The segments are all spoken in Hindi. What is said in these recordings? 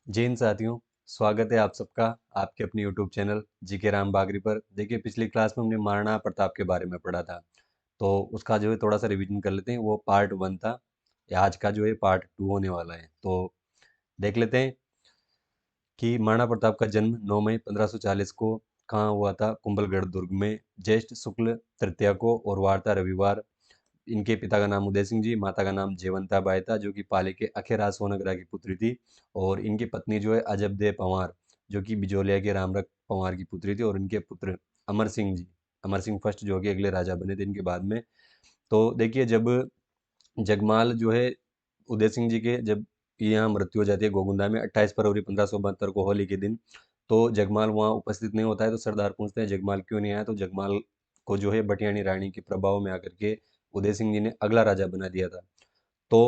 जय हिंद साथियों। स्वागत है आप सबका आपके अपने यूट्यूब चैनल जीके राम बागरी पर। देखिए, पिछली क्लास में हमने महाराणा प्रताप के बारे में पढ़ा था, तो उसका जो है थोड़ा सा रिवीजन कर लेते हैं। वो पार्ट 1 था। आज का जो है पार्ट 2 होने वाला है, तो देख लेते हैं कि महाराणा प्रताप का जन्म 9 मई 1540 को कहाँ हुआ था। कुंभलगढ़ दुर्ग में ज्येष्ठ शुक्ल तृतीया को और वार था रविवार। इनके पिता का नाम उदय सिंह जी, माता का नाम जयवंता बाई था, जो कि पाली के अखेराज सोनग्रा की पुत्री थी। और इनकी पत्नी जो है अजबदे पंवार, जो कि बिजोलिया के रामरख पंवार की पुत्री थी। और इनके पुत्र अमर सिंह जी, अमर सिंह फर्स्ट, जो कि अगले राजा बने थे इनके बाद में। तो देखिए, जब जगमाल जो है उदय सिंह जी के, जब यहाँ मृत्यु हो जाती है गोगुंदा में 28 फरवरी 1572 को, होली के दिन, तो जगमाल वहाँ उपस्थित नहीं होता है। तो सरदार पूछते हैं जगमाल क्यों नहीं आया, तो जगमाल को जो है बटियानी रानी के प्रभाव में आकर के उदय सिंह जी ने अगला राजा बना दिया था। तो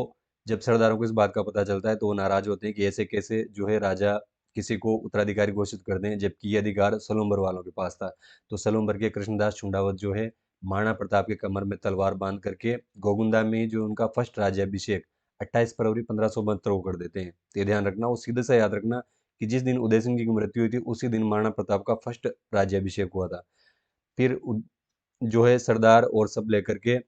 जब सरदारों को इस बात का पता चलता है तो वो नाराज होते हैं कि ऐसे कैसे जो है राजा किसी को उत्तराधिकारी घोषित कर दें, जबकि ये अधिकार सलूम्बर वालों के पास था। तो सलूम्बर के कृष्णदास छुंडावत जो है महाराणा प्रताप के कमर में तलवार बांध करके गोगुंदा में जो उनका फर्स्ट राज्याभिषेक 28 फरवरी 1572 को कर देते हैं। तो ये ध्यान रखना, वो सीधे से याद रखना कि जिस दिन उदय सिंह जी की मृत्यु हुई थी उसी दिन महाराणा प्रताप का फर्स्ट राज्याभिषेक हुआ था। फिर जो है सरदार और सब लेकर के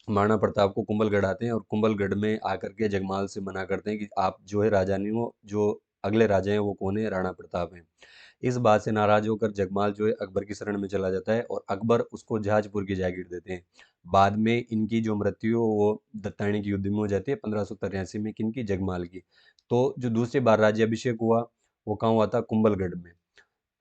महाराणा प्रताप को कुंभलगढ़ आते हैं और कुंभलगढ़ में आकर के जगमाल से मना करते हैं कि आप जो है राजा नहीं हो, जो अगले राजा हैं वो कौन है, राणा प्रताप हैं। इस बात से नाराज होकर जगमाल जो है अकबर की शरण में चला जाता है और अकबर उसको जहाजपुर की जागीर देते हैं। बाद में इनकी जो मृत्यु वो दत्तानी के युद्ध में हो जाती है 1583 में, किनकी, जगमाल की। तो जो दूसरी बार राज्याभिषेक हुआ वो कहाँ हुआ था, कुंभलगढ़ में।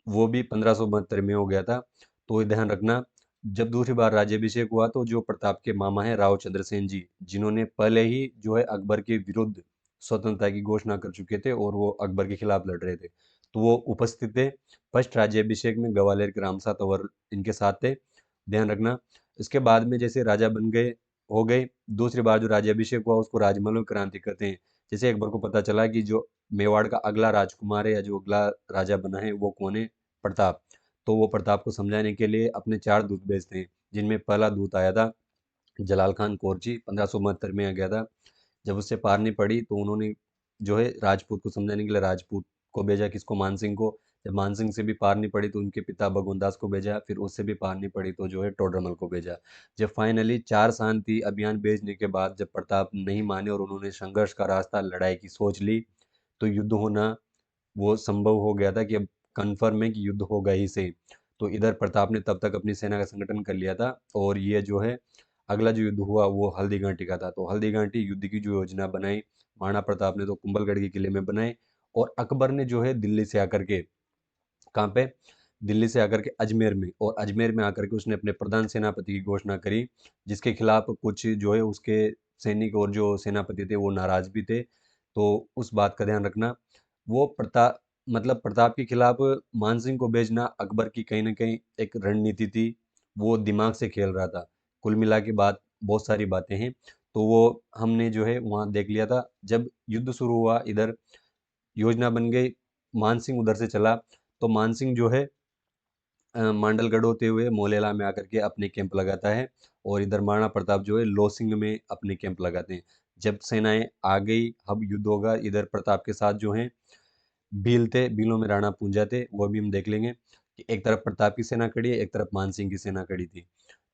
वो भी 1572 में हो गया था। तो ये ध्यान रखना, जब दूसरी बार राज्याभिषेक हुआ तो जो प्रताप के मामा हैं राव चंद्रसेन जी, जिन्होंने पहले ही जो है अकबर के विरुद्ध स्वतंत्रता की घोषणा कर चुके थे और वो अकबर के खिलाफ लड़ रहे थे, तो वो उपस्थित थे फर्स्ट राज्याभिषेक में। ग्वालियर के रामसा तंवर इनके साथ थे, ध्यान रखना। इसके बाद में जैसे राजा बन गए, हो गए, दूसरी बार जो राज्याभिषेक हुआ उसको राजमहल में क्रांति कहते हैं। जैसे अकबर को पता चला कि जो मेवाड़ का अगला राजकुमार है या जो अगला राजा बना है वो कौन है, प्रताप। तो वो प्रताप को समझाने के लिए अपने 4 दूत भेजते हैं, जिनमें पहला दूत आया था जलाल खान कोरची, 1572 में आ गया था। जब उससे पार नहीं पड़ी तो उन्होंने जो है राजपूत को समझाने के लिए राजपूत को भेजा, किसको, मानसिंह को। जब मानसिंह से भी पार नहीं पड़ी तो उनके पिता भगवंत दास को भेजा, फिर उससे भी पार नहीं पड़ी तो जो है टोडरमल को भेजा। जब फाइनली 4 शांति अभियान भेजने के बाद जब प्रताप नहीं माने और उन्होंने संघर्ष का रास्ता, लड़ाई की सोच ली, तो युद्ध होना वो संभव हो गया था कि अब कन्फर्म है कि युद्ध होगा ही सही। तो इधर प्रताप ने तब तक अपनी सेना का संगठन कर लिया था और ये जो है अगला जो युद्ध हुआ वो हल्दी घाटी का था। तो हल्दी घाटी युद्ध की जो योजना बनाई महाराणा प्रताप ने, तो कुंभलगढ़ के किले में बनाई। और अकबर ने जो है दिल्ली से आकर के, कहाँ पे, दिल्ली से आकर के अजमेर में, और अजमेर में आकर के उसने अपने प्रधान सेनापति की घोषणा करी, जिसके खिलाफ कुछ जो है उसके सैनिक और जो सेनापति थे वो नाराज भी थे। तो उस बात का ध्यान रखना। वो प्रताप, मतलब प्रताप के खिलाफ मानसिंह को भेजना अकबर की कहीं ना कहीं एक रणनीति थी, वो दिमाग से खेल रहा था। कुल मिला के बात, बहुत सारी बातें हैं, तो वो हमने जो है वहाँ देख लिया था। जब युद्ध शुरू हुआ, इधर योजना बन गई, मानसिंह उधर से चला, तो मानसिंह जो है मांडलगढ़ होते हुए मोलेला में आकर के अपने कैंप लगाता है और इधर महाराणा प्रताप जो है लोसिंग में अपने कैंप लगाते हैं। जब सेनाएं आ गई, अब युद्ध होगा। इधर प्रताप के साथ जो है भील थे, भीलों में राणा पूंजा थे, वो भी हम देख लेंगे कि एक तरफ प्रताप की सेना खड़ी है, एक तरफ मानसिंह की सेना खड़ी थी।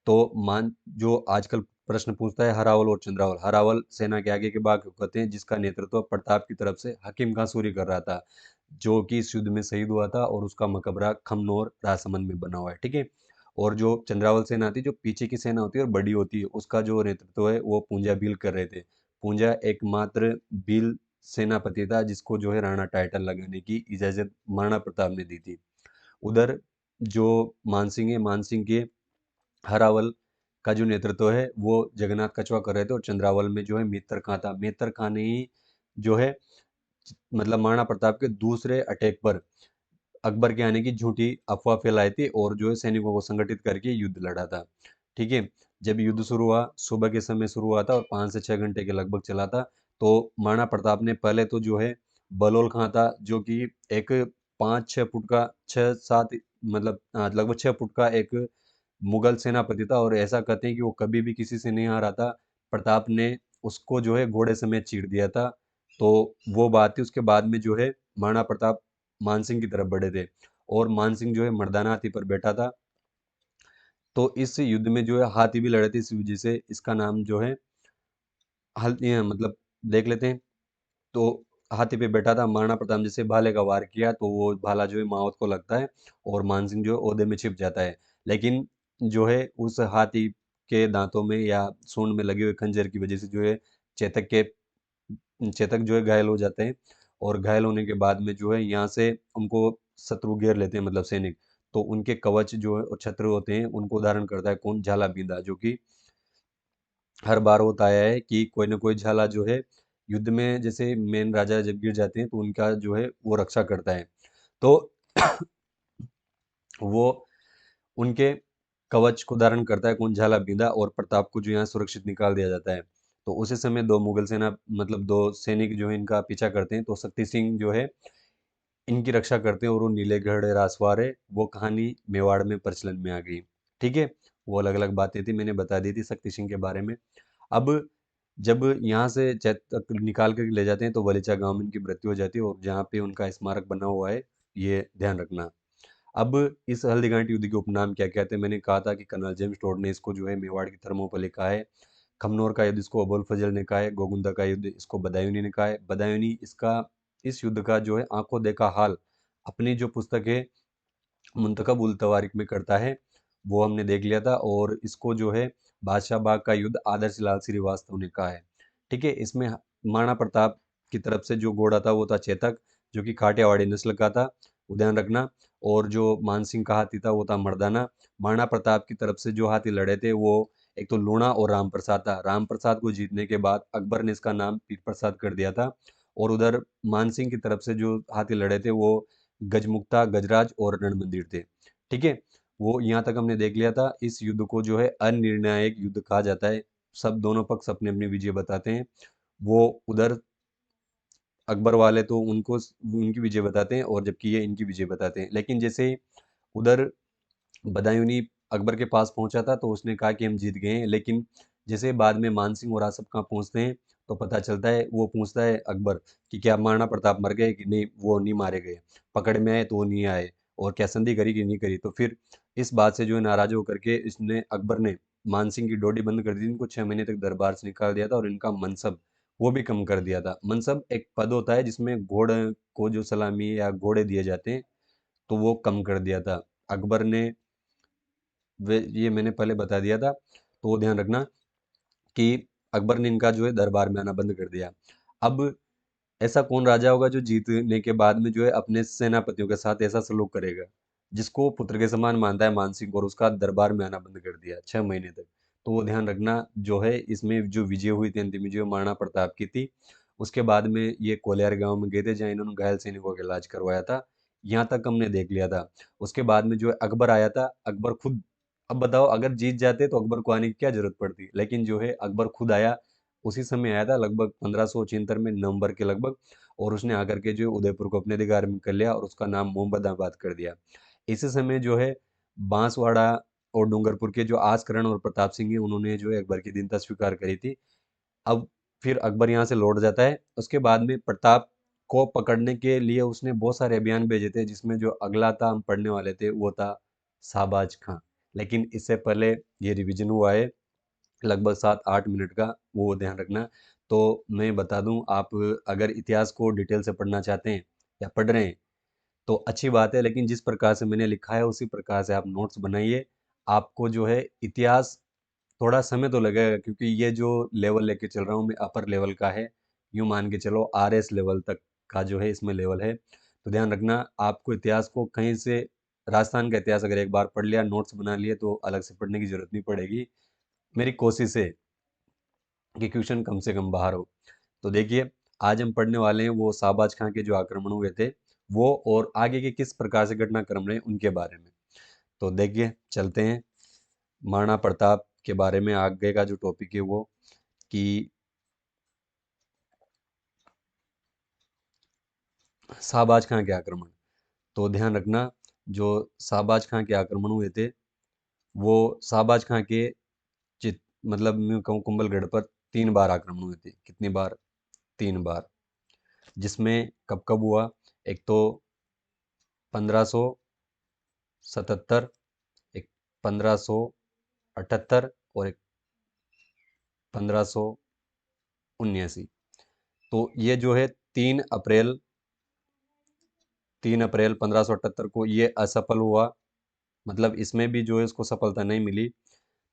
तो मान जो आजकल प्रश्न पूछता है, हरावल और चंद्रावल, हरावल सेना के आगे के भाग को कहते हैं, जिसका नेतृत्व प्रताप की तरफ से हकीम खां सूरी कर रहा था, जो कि इस युद्ध में शहीद हुआ था और उसका मकबरा खमनोर राजसमंद में बना हुआ है, ठीक है। और जो चंद्रावल सेना आती है, जो पीछे की सेना होती है और बड़ी होती है, उसका जो नेतृत्व है वो पूंजा भील कर रहे थे। पूंजा एकमात्र भील सेनापति था जिसको जो है राणा टाइटल लगाने की इजाजत महाराणा प्रताप ने दी थी। उधर जो मानसिंह है, मानसिंह के हरावल का जो नेतृत्व है वो जगन्नाथ कछवा कर रहे थे, और चंद्रावल में जो है मेहतर खां था। मेहतर खां ने ही जो है मतलब महाराणा प्रताप के दूसरे अटैक पर अकबर के आने की झूठी अफवाह फैलाई थी और जो है सैनिकों को संगठित करके युद्ध लड़ा था, ठीक है। जब युद्ध शुरू हुआ, सुबह के समय शुरू हुआ था और 5 से 6 घंटे के लगभग चला था। तो महाराणा प्रताप ने पहले तो जो है बलोल खां था, जो कि एक 5-6 फुट का, 6-7, मतलब लगभग 6 फुट का एक मुगल सेनापति था, और ऐसा कहते हैं कि वो कभी भी किसी से नहीं हारा था। प्रताप ने उसको जो है घोड़े समेत चीर दिया था। तो वो बात थी। उसके बाद में जो है महाराणा प्रताप मानसिंह की तरफ बढ़े थे और मानसिंह जो है मर्दाना हाथी पर बैठा था। तो इस युद्ध में जो है हाथी भी लड़े थे, इस वजह से इसका नाम जो है मतलब देख लेते हैं। तो हाथी पे बैठा था महाराणा प्रताप, जैसे भाले का वार किया तो वो भाला जो है मावत को लगता है और मानसिंह जो है ओहदे में छिप जाता है। लेकिन जो है उस हाथी के दांतों में या सूंड में लगे हुए खंजर की वजह से जो है चेतक के चेतक जो है घायल हो जाते हैं और घायल होने के बाद में जो है यहाँ से उनको शत्रु घेर लेते हैं, मतलब सैनिक। तो उनके कवच जो है और छत्र होते हैं उनको धारण करता है कौन? झाला बींदा, जो कि हर बार होता आया है कि कोई ना कोई झाला जो है युद्ध में, जैसे मेन राजा जब गिर जाते हैं तो उनका जो है वो रक्षा करता है। तो वो उनके कवच को धारण करता है कौन? झाला बींदा, और प्रताप को जो यहाँ सुरक्षित निकाल दिया जाता है। तो उसी समय दो मुगल सेना, मतलब दो सैनिक जो है इनका पीछा करते हैं, तो शक्ति सिंह जो है इनकी रक्षा करते हैं और वो नीलेगढ़ राजवाड़े, वो कहानी मेवाड़ में प्रचलन में आ गई। ठीक है, वो अलग अलग बातें थी, मैंने बता दी थी शक्ति सिंह के बारे में। अब जब यहाँ से चैतक निकाल कर ले जाते हैं तो वलीचा गांव में इनकी मृत्यु हो जाती है और जहाँ पे उनका स्मारक बना हुआ है, ये ध्यान रखना। अब इस हल्दीघाटी युद्ध के उपनाम क्या क्या थे? मैंने कहा था कि कर्नल जेम्स टोड ने इसको जो है मेवाड़ की धर्मों पर लिखा है। खमनोर का युद्ध इसको अबुल फजल ने कहा है। गोगुंदा का युद्ध इसको बदायूनी ने कहा है। बदायूनी इसका इस युद्ध का जो है आंखों देखा हाल अपनी जो पुस्तक है मुंतखब उल तवारिक में करता है, वो हमने देख लिया था। और इसको जो है बादशाह बाग का युद्ध आदर्श लाल श्रीवास्तव ने कहा है। ठीक है, इसमें महाराणा प्रताप की तरफ से जो घोड़ा था वो था चेतक, जो कि काठियावाड़ी नस्ल का था, वो ध्यान रखना। और जो मानसिंह का हाथी था वो था मर्दाना। महाराणा प्रताप की तरफ से जो हाथी लड़े थे वो एक तो लूणा और राम प्रसाद था। राम प्रसाद को जीतने के बाद अकबर ने इसका नाम पीर प्रसाद कर दिया था। और उधर मानसिंह की तरफ से जो हाथी लड़े थे वो गजमुक्ता, गजराज और रणमंदिर थे। ठीक है, वो यहाँ तक हमने देख लिया था। इस युद्ध को जो है अनिर्णायक युद्ध कहा जाता है। सब दोनों पक्ष अपनी अपनी विजय बताते हैं। वो उधर अकबर वाले तो उनकी विजय बताते हैं और जबकि ये इनकी विजय बताते हैं। लेकिन जैसे उधर बदायूंनी अकबर के पास पहुंचा था तो उसने कहा कि हम जीत गए हैं। लेकिन जैसे बाद में मानसिंह और आसफ कहाँ पहुंचते हैं तो पता चलता है, वो पूछता है अकबर कि क्या महाराणा प्रताप मर गए? कि नहीं, वो नहीं मारे गए। पकड़ में आए तो वो नहीं आए। और क्या संधि करी कि नहीं करी? तो फिर इस बात से जो है नाराज होकर के इसने अकबर ने मानसिंह की डोडी बंद कर दी, इनको 6 महीने तक दरबार से निकाल दिया था और इनका मनसब वो भी कम कर दिया था। मनसब एक पद होता है जिसमें घोड़े को जो सलामी या घोड़े दिए जाते हैं, तो वो कम कर दिया था अकबर ने। वे ये मैंने पहले बता दिया था, तो वो ध्यान रखना कि अकबर ने इनका जो है दरबार में आना बंद कर दिया। अब ऐसा कौन राजा होगा जो जीतने के बाद में जो है अपने सेनापतियों के साथ ऐसा सलूक करेगा, जिसको पुत्र के समान मानता है मानसिंह, और उसका दरबार में आना बंद कर दिया 6 महीने तक। तो वो ध्यान रखना जो है, इसमें जो विजय हुई थी अंतिम विजय महाराणा प्रताप की थी। उसके बाद में ये कोलियार गांव में गए थे जहाँ इन्होंने घायल सैनिकों का इलाज करवाया था। यहाँ तक हमने देख लिया था। उसके बाद में जो है अकबर आया था, अकबर खुद। अब बताओ, अगर जीत जाते तो अकबर को आने की क्या जरूरत पड़ती? लेकिन जो है अकबर खुद आया। उसी समय आया था लगभग 1576 में नवंबर के लगभग। और उसने आकर के जो है उदयपुर को अपने अधिकार में कर लिया और उसका नाम मोहम्मदाबाद कर दिया। इसी समय जो है बांसवाड़ा और डूंगरपुर के जो आसकरण और प्रताप सिंह है, उन्होंने जो है अकबर की दीनता स्वीकार करी थी। अब फिर अकबर यहाँ से लौट जाता है। उसके बाद में प्रताप को पकड़ने के लिए उसने बहुत सारे अभियान भेजे थे, जिसमें जो अगला था हम पढ़ने वाले थे वो था शाहबाज खां। लेकिन इससे पहले ये रिवीजन हुआ है लगभग 7-8 मिनट का, वो ध्यान रखना। तो मैं बता दूं, आप अगर इतिहास को डिटेल से पढ़ना चाहते हैं या पढ़ रहे हैं तो अच्छी बात है, लेकिन जिस प्रकार से मैंने लिखा है उसी प्रकार से आप नोट्स बनाइए। आपको जो है इतिहास थोड़ा समय तो लगेगा, क्योंकि ये जो लेवल लेके चल रहा हूँ मैं अपर लेवल का है। यूँ मान के चलो आरएस लेवल तक का जो है इसमें लेवल है। तो ध्यान रखना, आपको इतिहास को कहीं से, राजस्थान का इतिहास अगर एक बार पढ़ लिया, नोट्स बना लिए, तो अलग से पढ़ने की जरूरत नहीं पड़ेगी। मेरी कोशिश है कि क्वेश्चन कम से कम बाहर हो। तो देखिए, आज हम पढ़ने वाले हैं वो शाहबाज खां के जो आक्रमण हुए थे वो, और आगे के किस प्रकार से घटनाक्रम रहे उनके बारे में। तो देखिए, चलते हैं महाराणा प्रताप के बारे में। आगे का जो टॉपिक है वो कि शाहबाज खां के आक्रमण। तो ध्यान रखना, जो शाहबाज खां के आक्रमण हुए थे वो शाहबाज खां के चित मतलब मैं कहूँ कुंभलगढ़ पर 3 बार आक्रमण हुए थे। कितनी बार? 3 बार। जिसमें कब कब हुआ? एक तो 1577, एक 1578 और एक 1579। तो ये जो है 3 अप्रैल 3 अप्रैल 1578 को ये असफल हुआ, मतलब इसमें भी जो है इसको सफलता नहीं मिली।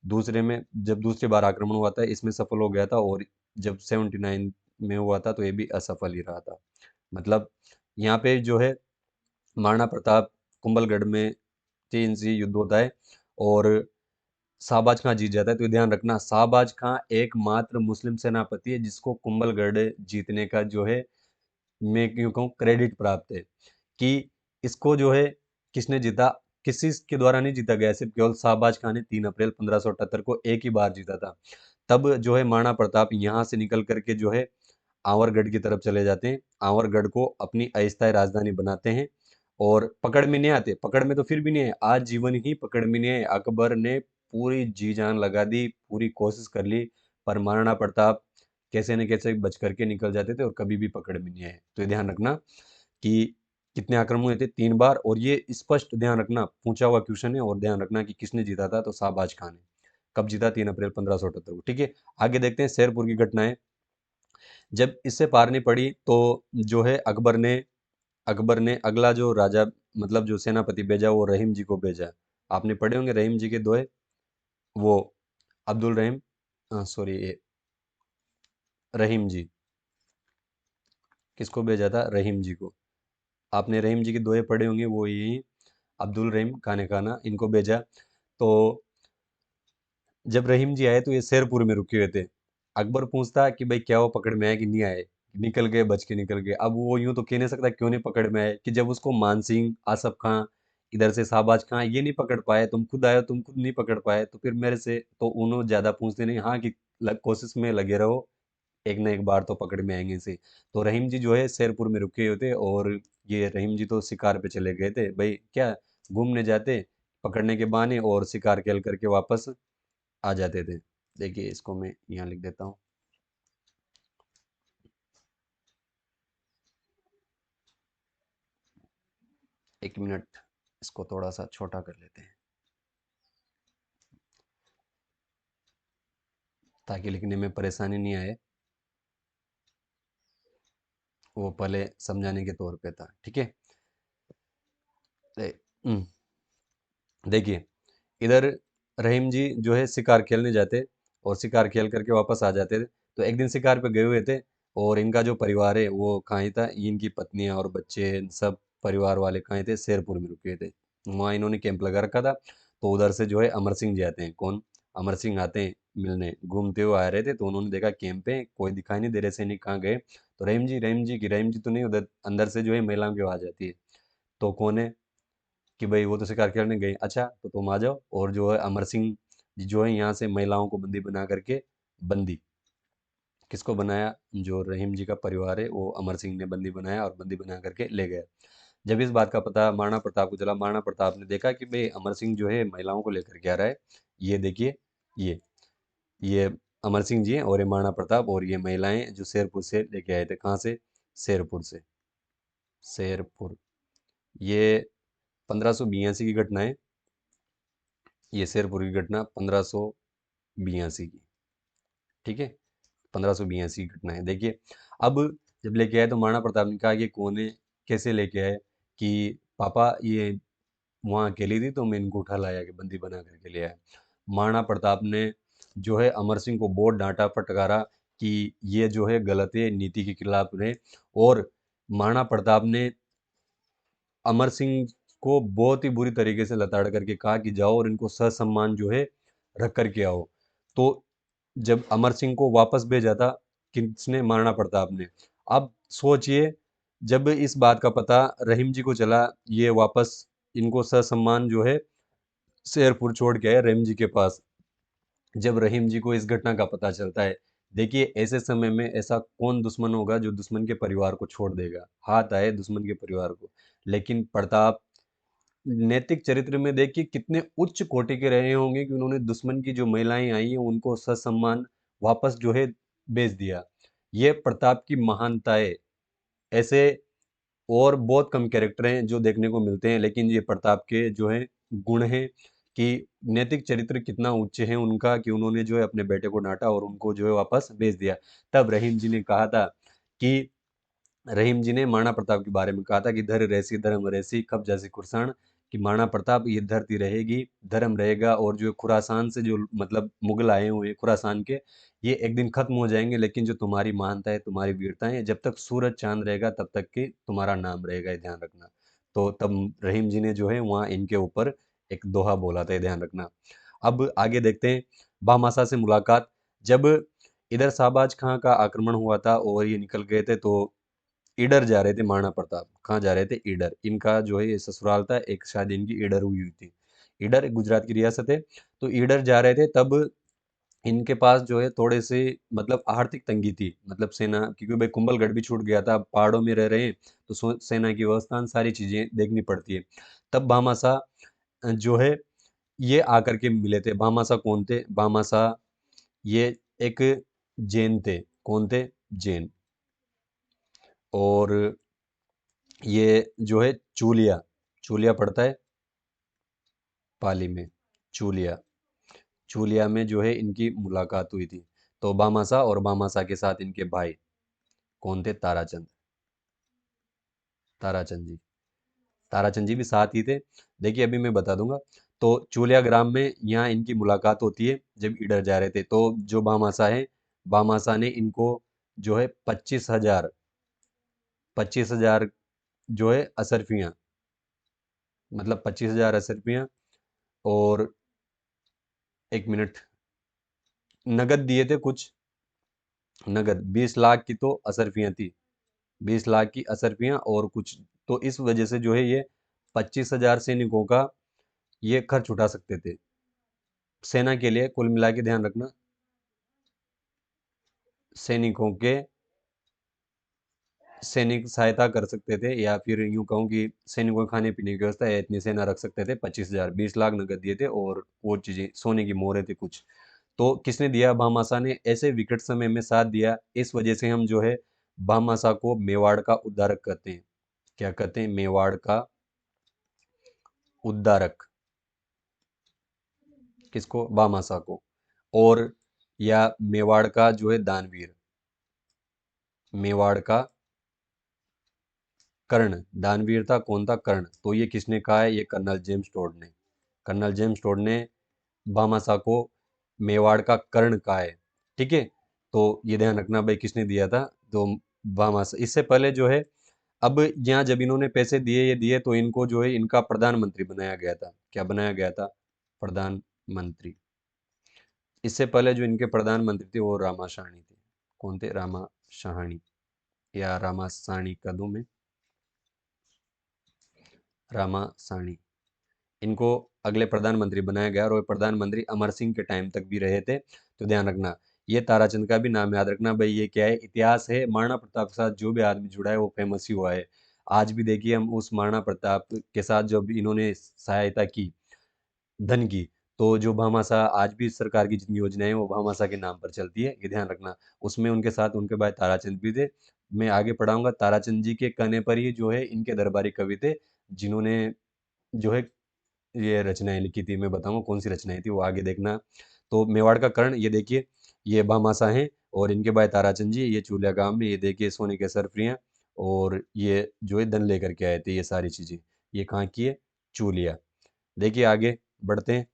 दूसरे में जब दूसरी बार आक्रमण हुआ था इसमें सफल हो गया था, और जब 79 में हुआ था तो ये भी असफल ही रहा था। मतलब यहाँ पे जो है महाराणा प्रताप कुंभलगढ़ में 3 युद्ध होता है और शाहबाज खां जीत जाता है। तो ये ध्यान रखना, शाहबाज खां एकमात्र मुस्लिम सेनापति है जिसको कुंभलगढ़ जीतने का जो है, मैं क्यों कहूँ, क्रेडिट प्राप्त है। कि इसको जो है किसने जीता, किसी के द्वारा नहीं जीता गया, सिर्फ केवल शाहबाज खां ने 3 अप्रैल 1578 को एक ही बार जीता था। तब जो है महाराणा प्रताप यहाँ से निकल करके जो है आंवरगढ़ की तरफ चले जाते हैं, आंवरगढ़ को अपनी अस्थायी राजधानी बनाते हैं और पकड़ में नहीं आते। पकड़ में तो फिर भी नहीं है, आज जीवन ही पकड़ में नहीं है। अकबर ने पूरी जी जान लगा दी, पूरी कोशिश कर ली, पर महाराणा प्रताप कैसे न कैसे बच करके निकल जाते थे और कभी भी पकड़ में नहीं आए। तो ये ध्यान रखना कि कितने आक्रमण हुए थे, 3 बार, और ये स्पष्ट ध्यान रखना, पूछा हुआ क्वेश्चन है। और ध्यान रखना कि किसने जीता था, तो शाहबाज खान ने। कब जीता, 3 अप्रैल 1578 को। ठीक है, आगे देखते हैं शेरपुर की घटनाएं। जब इससे पार नहीं पड़ी तो जो है अकबर ने अगला जो राजा, मतलब जो सेनापति भेजा, वो रहीम जी को भेजा। आपने पढ़े होंगे रहीम जी के दोहे, वो अब्दुल रहीम, सॉरी, रहीम जी। किसको भेजा था, रहीम जी को। आपने रहीम जी के दोहे पढ़े होंगे, वो यही अब्दुल रहीम खाने खाना, इनको भेजा। तो जब रहीम जी आए तो ये शेरपुर में रुके हुए थे। अकबर पूछता कि भाई क्या वो पकड़ में आए कि नहीं आए, निकल गए, बच के निकल गए। अब वो यूं तो कह नहीं सकता क्यों नहीं पकड़ में आए, कि जब उसको मानसिंह, आसफ खां, इधर से शाहबाज खां, ये नहीं पकड़ पाए, तुम खुद आए हो, तुम खुद नहीं पकड़ पाए, तो फिर मेरे से तो उन्होंने ज्यादा पूछते नहीं, हाँ कि कोशिश में लगे रहो, एक ना एक बार तो पकड़ में आएंगे इसे। तो रहीम जी जो है शेरपुर में रुके हुए थे, और ये रहीम जी तो शिकार पे चले गए थे भाई, क्या घूमने जाते पकड़ने के बहाने, और शिकार खेल करके वापस आ जाते थे। देखिए इसको मैं यहाँ लिख देता हूँ। 1 मिनट, इसको थोड़ा सा छोटा कर लेते हैं ताकि लिखने में परेशानी नहीं आए। वो पहले समझाने के तौर पे था, ठीक है। दे- हम्म, देखिए, इधर रहीम जी जो है शिकार खेलने जाते और शिकार खेल करके वापस आ जाते थे। तो एक दिन शिकार पे गए हुए थे, और इनका जो परिवार है वो कहाँ ही था, इनकी पत्नियां और बच्चे सब परिवार वाले कहाँ ही थे, शेरपुर में रुके थे। वहाँ इन्होंने कैंप लगा रखा था। तो उधर से जो है अमर सिंह जी आते हैं। कौन, अमर सिंह आते हैं मिलने, घूमते हुए आ रहे थे। तो उन्होंने देखा कैंप पे कोई दिखाई नहीं दे रहे, सैनिक कहाँ गए। तो रहीम जी तो नहीं, उधर अंदर से जो है महिलाओं की आवाज आती है। तो कौन है, कि भाई वो तो शिकार खेलने गए, अच्छा तो तुम आ जाओ। और जो है अमर सिंह जी जो है यहाँ से महिलाओं को बंदी बना करके, बंदी किसको बनाया, जो रहीम जी का परिवार है वो अमर सिंह ने बंदी बनाया और बंदी बना करके ले गया। जब इस बात का पता महाराणा प्रताप को चला, महाराणा प्रताप ने देखा कि भाई अमर सिंह जो है महिलाओं को लेकर के आ रहा है। ये देखिए, ये ये अमर सिंह जी हैं, और ये महाराणा प्रताप, और ये महिलाएं जो शेरपुर से लेके आए थे। कहाँ से, शेरपुर से। शेरपुर, ये 1582 की घटना है। ये शेरपुर की घटना 1582 की, ठीक है। 1582 की घटना है। देखिए, अब जब लेके आए तो महाराणा प्रताप ने कहा ये कौन है, कैसे लेके आए, कि पापा ये वहाँ अकेली थी तो मैं इनको उठा लाया, कि बंदी बना करके ले आया। महाराणा प्रताप ने जो है अमर सिंह को बहुत डांटा फटकारा कि ये जो है गलत है, नीति के खिलाफ है। और महाराणा प्रताप ने अमर सिंह को बहुत ही बुरी तरीके से लताड़ करके कहा कि जाओ और इनको ससम्मान जो है रख करके आओ। तो जब अमर सिंह को वापस भेजा था, किसने, महाराणा प्रताप ने। अब सोचिए, जब इस बात का पता रहीम जी को चला, ये वापस इनको ससम्मान जो है शेरपुर छोड़ के आए रहीम जी के पास। जब रहीम जी को इस घटना का पता चलता है, देखिए ऐसे समय में ऐसा कौन दुश्मन होगा जो दुश्मन के परिवार को छोड़ देगा, हाथ आए दुश्मन के परिवार को। लेकिन प्रताप नैतिक चरित्र में देखिए कितने उच्च कोटि के रहे होंगे, कि उन्होंने दुश्मन की जो महिलाएं आई हैं उनको ससम्मान वापस जो है भेज दिया। ये प्रताप की महानता है। ऐसे और बहुत कम कैरेक्टर हैं जो देखने को मिलते हैं, लेकिन ये प्रताप के जो है गुण हैं कि नैतिक चरित्र कितना उच्च है उनका कि उन्होंने जो है अपने बेटे को डांटा और उनको जो है वापस भेज दिया। तब रहीम जी ने कहा था कि रहीम जी ने महाराणा प्रताप के बारे में कहा था कि धर रहसी धर्म रहसी कब जैसी कुर्साण, कि महाराणा प्रताप ये धरती रहेगी, धर्म रहेगा, और जो खुरासान से जो मतलब मुगल आए हुए हैं खुरासान के, ये एक दिन खत्म हो जाएंगे, लेकिन जो तुम्हारी महानता है तुम्हारी वीरता है जब तक सूरज चांद रहेगा तब तक के तुम्हारा नाम रहेगा, ये ध्यान रखना। तो तब रहीम जी ने जो है वहाँ इनके ऊपर एक दोहा बोला था, ये ध्यान रखना। अब आगे देखते हैं भामाशा से मुलाकात। जब इधर शाहबाज खां का आक्रमण हुआ था और ये निकल गए थे, तो ईडर जा रहे थे महाराणा प्रताप। कहाँ जा रहे थे? ईडर। इनका जो है ये ससुराल था, एक शादी इनकी ईडर हुई थी। ईडर गुजरात की रियासत है। तो ईडर जा रहे थे, तब इनके पास जो है थोड़े से मतलब आर्थिक तंगी थी, मतलब सेना, क्योंकि भाई कुंभलगढ़ भी छूट गया था, पहाड़ों में रह रहे हैं, तो सेना की व्यवस्था सारी चीजें देखनी पड़ती है। तब भामाशाह जो है ये आकर के मिले थे। भामाशाह कौन थे? भामाशाह ये एक जैन थे। कौन थे? जैन। और ये जो है चूलिया, चूलिया पड़ता है पाली में, चूलिया, चूलिया में जो है इनकी मुलाकात हुई थी। तो भामाशाह और भामाशाह के साथ इनके भाई कौन थे? ताराचंद, ताराचंद जी, ताराचंद जी भी साथ ही थे। देखिए अभी मैं बता दूंगा। तो चूलिया ग्राम में यहाँ इनकी मुलाकात होती है जब इधर जा रहे थे। तो जो भामाशाह है, भामाशाह ने इनको जो है 25,000, 25,000 जो है असरफियाँ, मतलब 25,000 असरफियाँ, और एक मिनट, नगद दिए थे कुछ, नगद 20 लाख की तो असरफियाँ थी, 20 लाख की असरफियाँ और कुछ। तो इस वजह से जो है ये 25,000 सैनिकों का ये खर्च उठा सकते थे सेना के लिए। कुल मिला के ध्यान रखना, सैनिकों के, सैनिक सहायता कर सकते थे, या फिर यूं कहूँ कि सैनिकों के खाने पीने की व्यवस्था है, इतनी सेना रख सकते थे। 25,000, 20 लाख नगद दिए थे और वो चीजें सोने की मोहरें थी कुछ। तो किसने दिया? भामाशाह ने ऐसे विकट समय में साथ दिया। इस वजह से हम जो है भामाशाह को मेवाड़ का उद्धारक कहते हैं। क्या कहते हैं? मेवाड़ का उद्धारक। किसको? भामाशाह को। और या मेवाड़ का जो है दानवीर, मेवाड़ का कर्ण। दानवीर था कौन था? कर्ण। तो ये किसने कहा है? ये कर्नल जेम्स टोड ने, कर्नल जेम्स टोड ने भामाशाह को मेवाड़ का कर्ण कहा है। ठीक है, तो ये ध्यान रखना भाई किसने दिया था। तो भामाशाह। इससे पहले जो है, अब यहाँ जब इन्होंने पैसे दिए, ये दिए, तो इनको जो है इनका प्रधानमंत्री बनाया गया था। क्या बनाया गया था? प्रधानमंत्री। इससे पहले जो इनके प्रधानमंत्री थे वो रामाशाणी थे। कौन थे? रामाशाणी, या रामासाणी का दूं मैं, रामासाणी। इनको अगले प्रधानमंत्री बनाया गया, और वो प्रधानमंत्री अमर सिंह के टाइम तक भी रहे थे। तो ध्यान रखना, ये ताराचंद का भी नाम याद रखना भाई। ये क्या है? इतिहास है। महाराणा प्रताप के साथ जो भी आदमी जुड़ा है वो फेमस ही हुआ है। आज भी देखिए हम उस महाराणा प्रताप के साथ जब इन्होंने सहायता की धन की, तो जो भामाशाह आज भी सरकार की जितनी योजनाएं हैं वो भामाशाह के नाम पर चलती है, ये ध्यान रखना। उसमें उनके साथ उनके भाई ताराचंद भी थे। मैं आगे पढ़ाऊंगा। ताराचंद जी के कहने पर ही जो है इनके दरबारी कवि थे जिन्होंने जो है ये रचनाएं लिखी थी। मैं बताऊंगा कौन सी रचनाएं थी, वो आगे देखना। तो मेवाड़ का कर्ण, ये देखिए, ये भामाशाह हैं, और इनके भाई ताराचंद जी ये चूलिया गांव में, ये देखिए सोने के सरफरियाँ, और ये जो है धन लेकर के आए थे, ये सारी चीजें ये कहाँ की है? चूलिया। देखिए आगे बढ़ते हैं।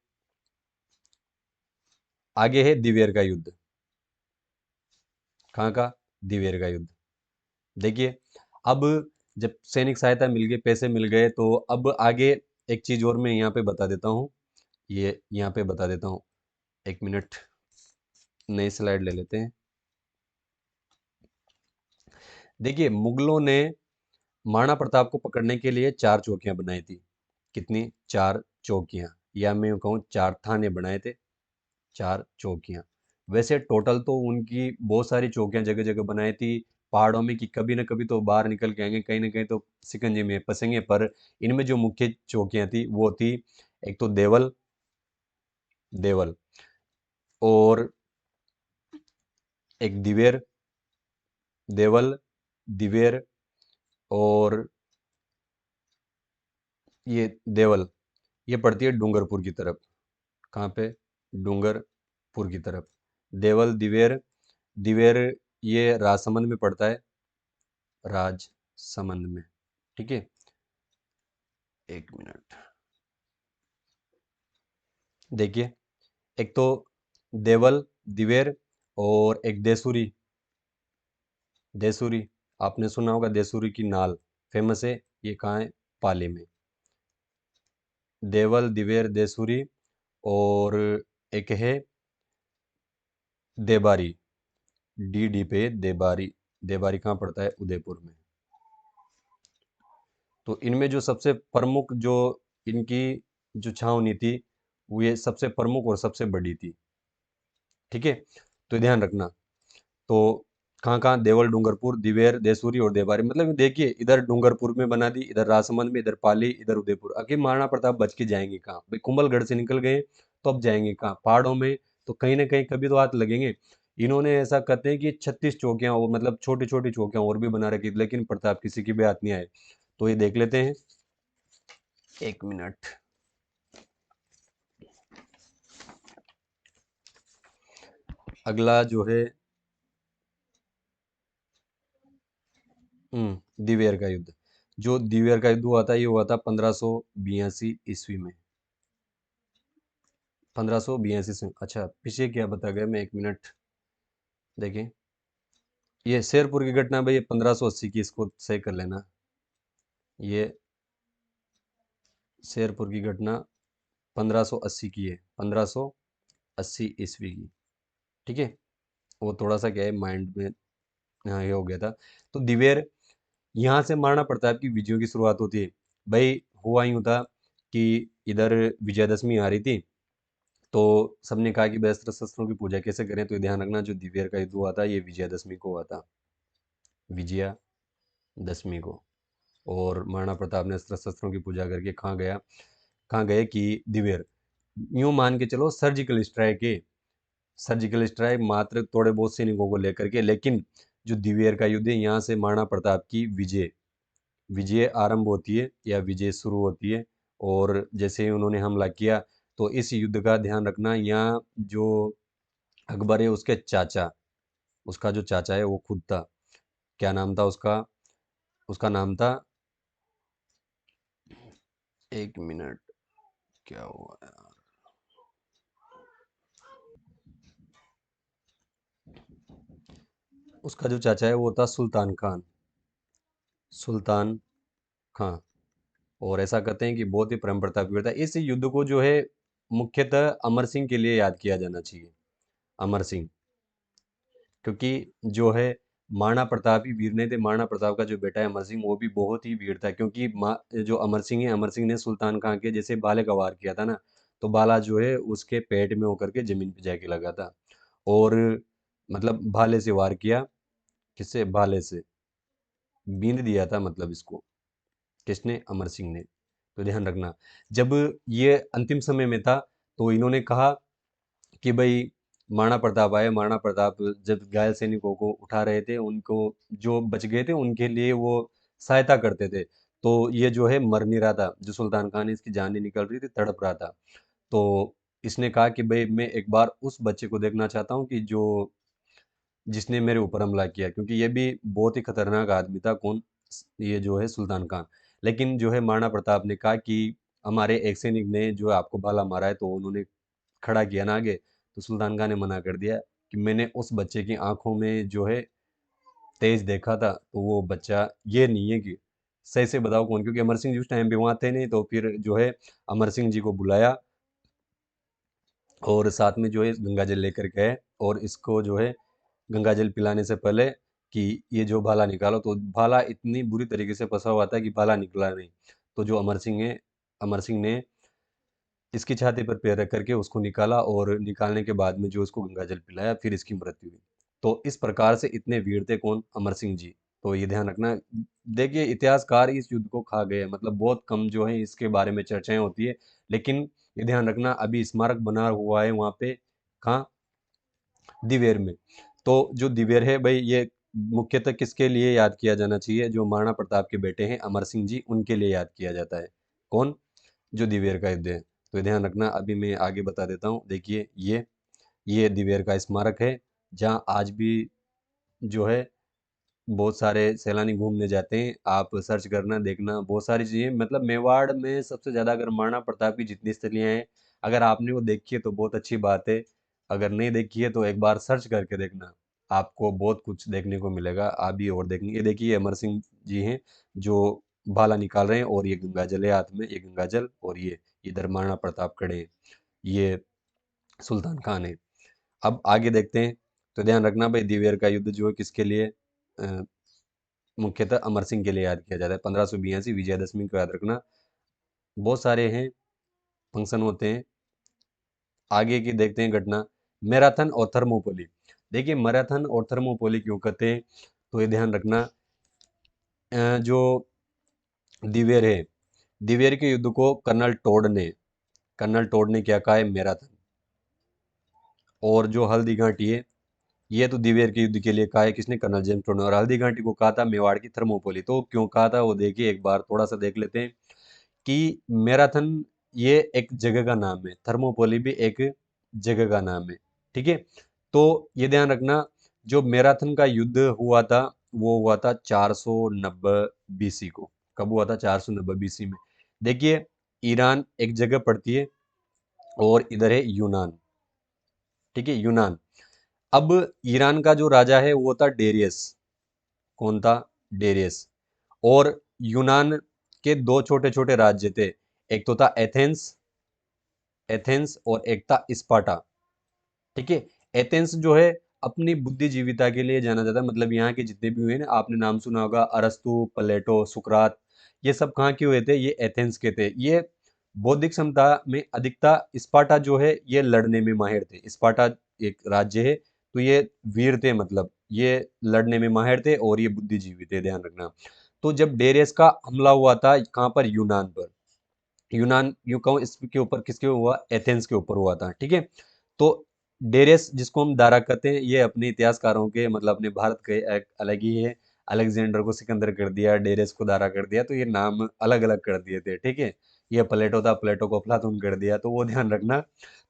आगे है दिवेर का युद्ध। कहाँ का? दिवेर का युद्ध। देखिए, अब जब सैनिक सहायता मिल गई, पैसे मिल गए, तो अब आगे एक चीज और मैं यहाँ पे बता देता हूँ। ये यहाँ पे बता देता हूँ, एक मिनट, नई स्लाइड ले लेते हैं। देखिए मुगलों ने महाराणा प्रताप को पकड़ने के लिए 4 चौकियां बनाई थी। कितनी? 4 चौकियां, या मैं कहूँ 4 थाने बनाए थे, 4 चौकियां। वैसे टोटल तो उनकी बहुत सारी चौकियां जगह जगह बनाई थी पहाड़ों में, कि कभी ना कभी तो बाहर निकल के आएंगे, कहीं ना कहीं तो सिकंजे में फंसेंगे। पर इनमें जो मुख्य चौकियां थी वो थी, एक तो देवल, देवल, और एक दिवेर, देवल, दिवेर, और ये देवल, ये पड़ती है डूंगरपुर की तरफ। कहाँ पे? डूंगरपुर की तरफ। देवल, दिवेर, दिवेर ये राजसमंद में पड़ता है, राजसमंद में। ठीक है, एक मिनट। देखिए, एक तो देवल, दिवेर, और एक देसूरी। देसूरी, आपने सुना होगा देसूरी की नाल, फेमस है। ये कहाँ है? पाली में। देवल, दिवेर, देसूरी, और एक है देबारी, डी डी पे देबारी। देबारी कहाँ पड़ता है? उदयपुर में। तो इनमें जो सबसे प्रमुख जो इनकी जो छावनी थी, वो ये सबसे प्रमुख और सबसे बड़ी थी। ठीक है, तो ध्यान रखना। तो कहाँ कहाँ? देवल, डूंगरपुर, दिवेर, देसूरी और देबारी। मतलब देखिए, इधर डूंगरपुर में बना दी, इधर राजसमंद में, इधर पाली, इधर उदयपुर। आखिर महाराणा प्रताप बच के जाएंगे कहाँ भाई? कुंभलगढ़ से निकल गए तो अब जाएंगे कहाँ? पहाड़ों में। तो कहीं ना कहीं कभी तो हाथ लगेंगे। इन्होंने ऐसा कहते हैं कि 36 चौकियां, वो मतलब छोटी छोटी चौकियां और भी बना रखी थी, लेकिन प्रताप किसी की भी हाथ नहीं आए। तो ये देख लेते हैं, एक मिनट। अगला जो है दिवेर का युद्ध। जो दिवेर का युद्ध हुआ था, ये हुआ था 1582 में। 1582 से। अच्छा, पीछे क्या बता गया मैं, एक मिनट देखें। ये शेरपुर की घटना भाई, ये 1580 की, इसको सही कर लेना। ये शेरपुर की घटना 1580 की है, 1580 ईस्वी की। ठीक है, वो थोड़ा सा क्या है माइंड में, हाँ, ये हो गया था। तो दिवेर, यहाँ से महाराणा प्रताप की विजयों की शुरुआत होती है। भाई हुआ यूं था कि इधर विजयदशमी आ रही थी, तो सबने कहा कि भाई अस्त्र शस्त्रों की पूजा कैसे करें। तो ये ध्यान रखना, जो दिवेर का युद्ध हुआ था, ये विजयदशमी को हुआ था, विजयादशमी को। और महाराणा प्रताप ने अस्त्र शस्त्रों की पूजा करके कहाँ गया, कहाँ गए कि दिवेर। यूं मान के चलो, सर्जिकल स्ट्राइक है, सर्जिकल स्ट्राइक मात्र थोड़े बहुत सैनिकों को लेकर के। लेकिन जो दिवेर का युद्ध है, यहाँ से महाराणा प्रताप की विजय, विजय आरंभ होती है या विजय शुरू होती है। और जैसे ही उन्होंने हमला किया, तो इस युद्ध का ध्यान रखना, यहाँ जो अकबर है उसके चाचा, उसका जो चाचा है वो खुद था। क्या नाम था उसका? उसका नाम था, एक मिनट, क्या हुआ यार? उसका जो चाचा है वो था सुल्तान खान, सुल्तान खान। और ऐसा कहते हैं कि बहुत ही परम प्रतापी वीर था। इस युद्ध को जो है मुख्यतः अमर सिंह के लिए याद किया जाना चाहिए, अमर सिंह। क्योंकि जो है महाराणा प्रताप ही वीर नहीं थे, महाराणा प्रताप का जो बेटा है अमर सिंह, वो भी बहुत ही वीर था। क्योंकि जो अमर सिंह है, अमर सिंह ने सुल्तान खान के जैसे बाले का वार किया था ना, तो बाला जो है उसके पेट में होकर के जमीन पे जाके लगा था। और मतलब भाले से वार किया, किससे? भाले से बींद दिया था, मतलब इसको किसने? अमर सिंह ने। तो ध्यान रखना, जब ये अंतिम समय में था, तो इन्होंने कहा कि भाई महाराणा प्रताप आए। महाराणा प्रताप जब घायल सैनिकों को उठा रहे थे, उनको जो बच गए थे उनके लिए वो सहायता करते थे। तो ये जो है मर नहीं रहा था, जो सुल्तान खान है इसकी जान नहीं निकल रही थी, तड़प रहा था। तो इसने कहा कि भाई मैं एक बार उस बच्चे को देखना चाहता हूँ कि जो जिसने मेरे ऊपर हमला किया, क्योंकि ये भी बहुत ही खतरनाक आदमी था। कौन? ये जो है सुल्तान खान। लेकिन जो है महाराणा प्रताप ने कहा कि हमारे एक सैनिक ने जो है आपको भाला मारा है, तो उन्होंने खड़ा किया ना आगे। तो सुल्तान खान ने मना कर दिया कि मैंने उस बच्चे की आंखों में जो है तेज देखा था, तो वो बच्चा ये नहीं है। कि सही से बताओ कौन? क्योंकि अमर सिंह जी उस टाइम पे वहां थे नहीं। तो फिर जो है अमर सिंह जी को बुलाया, और साथ में जो है गंगा जल लेकर गए, और इसको जो है गंगा जल पिलाने से पहले कि ये जो भाला निकालो, तो भाला इतनी बुरी तरीके से फंसा हुआ था कि भाला निकला नहीं। तो जो अमर सिंह है, अमर सिंह ने इसकी छाती पर पैर रख करके उसको निकाला, और निकालने के बाद में जो उसको गंगा जल पिलाया, फिर इसकी मृत्यु हुई। तो इस प्रकार से इतने वीर थे कौन? अमर सिंह जी। तो ये ध्यान रखना। देखिए, इतिहासकार इस युद्ध को खा गए, मतलब बहुत कम जो है इसके बारे में चर्चाएं होती है। लेकिन ये ध्यान रखना, अभी स्मारक बना हुआ है वहाँ पे, कहाँ? दिवेर में। तो जो दिवेर है भाई, ये मुख्यतः किसके लिए याद किया जाना चाहिए? जो महाराणा प्रताप के बेटे हैं अमर सिंह जी, उनके लिए याद किया जाता है। कौन? जो दिवेर का युद्ध है। तो ध्यान रखना, अभी मैं आगे बता देता हूँ। देखिए ये दिवेर का स्मारक है, जहाँ आज भी जो है बहुत सारे सैलानी घूमने जाते हैं। आप सर्च करना, देखना, बहुत सारी चीज़ें, मतलब मेवाड़ में सबसे ज़्यादा अगर महाराणा प्रताप की जितनी स्थलियाँ हैं, अगर आपने वो देखी है तो बहुत अच्छी बात है। अगर नहीं देखी है तो एक बार सर्च करके देखना, आपको बहुत कुछ देखने को मिलेगा। आप भी और देखेंगे। ये देखिए अमर सिंह जी हैं जो भाला निकाल रहे हैं, और ये गंगा जल है हाथ में, ये गंगा जल, और ये इधर महाराणा प्रताप खड़े हैं, ये सुल्तान खान है। अब आगे देखते हैं। तो ध्यान रखना भाई, दिवेर का युद्ध जो है किसके लिए अ, मुख्यतः अमर सिंह के लिए याद किया जाता है। 1582 विजयदशमी को याद रखना। बहुत सारे हैं, फंक्शन होते हैं। आगे की देखते हैं घटना, मैराथन और थर्मोपोली। देखिए मैराथन और थर्मोपोली क्यों कहते हैं, तो ये ध्यान रखना। जो दिवेर है, दिवेर के युद्ध को कर्नल टोड ने क्या कहा है? मैराथन। और जो हल्दी घाटी है, ये तो दिवेर के युद्ध के लिए कहा है किसने? कर्नल जेम्स टोड ने। और हल्दी घाटी को कहा था मेवाड़ की थर्मोपोली। तो क्यों कहा था वो देखिए, एक बार थोड़ा सा देख लेते हैं कि मैराथन ये एक जगह का नाम है, थर्मोपोली भी एक जगह का नाम है। ठीक है, तो ये ध्यान रखना, जो मैराथन का युद्ध हुआ था वो हुआ था 490 बीसी को। कब हुआ था? 490 बीसी में। देखिए ईरान एक जगह पड़ती है, और इधर है यूनान। ठीक है, यूनान। अब ईरान का जो राजा है वो था डेरियस। कौन था? डेरियस। और यूनान के दो छोटे छोटे राज्य थे, एक तो था एथेंस, एथेंस, और एक था स्पार्टा। ठीक है, एथेंस जो है अपनी बुद्धिजीविता के लिए जाना जाता है। मतलब यहाँ के जितने भी हुए ना, आपने नाम सुना होगा, अरस्तु, प्लेटो, सुकरात, ये सब कहाँ के हुए थे? ये एथेंस के थे। ये बौद्धिक क्षमता में अधिकता। स्पार्टा जो है ये लड़ने में माहिर थे। स्पार्टा एक राज्य है, तो ये वीर थे, मतलब ये लड़ने में माहिर थे, और ये बुद्धिजीवी थे, ध्यान रखना। तो जब डेरियस का हमला हुआ था, कहाँ पर? यूनान पर। यूनान यूं कहूँ इसके ऊपर किसके हुआ? एथेंस के ऊपर हुआ था। ठीक है, तो डेरियस जिसको हम दारा कहते हैं, ये अपने इतिहासकारों के, मतलब अपने भारत के एक अलग ही है। अलेक्जेंडर को सिकंदर कर दिया, डेरियस को दारा कर दिया, तो ये नाम अलग अलग कर दिए थे। ठीक है, ये प्लेटो था, प्लेटो को अफलातून कर दिया, तो वो ध्यान रखना।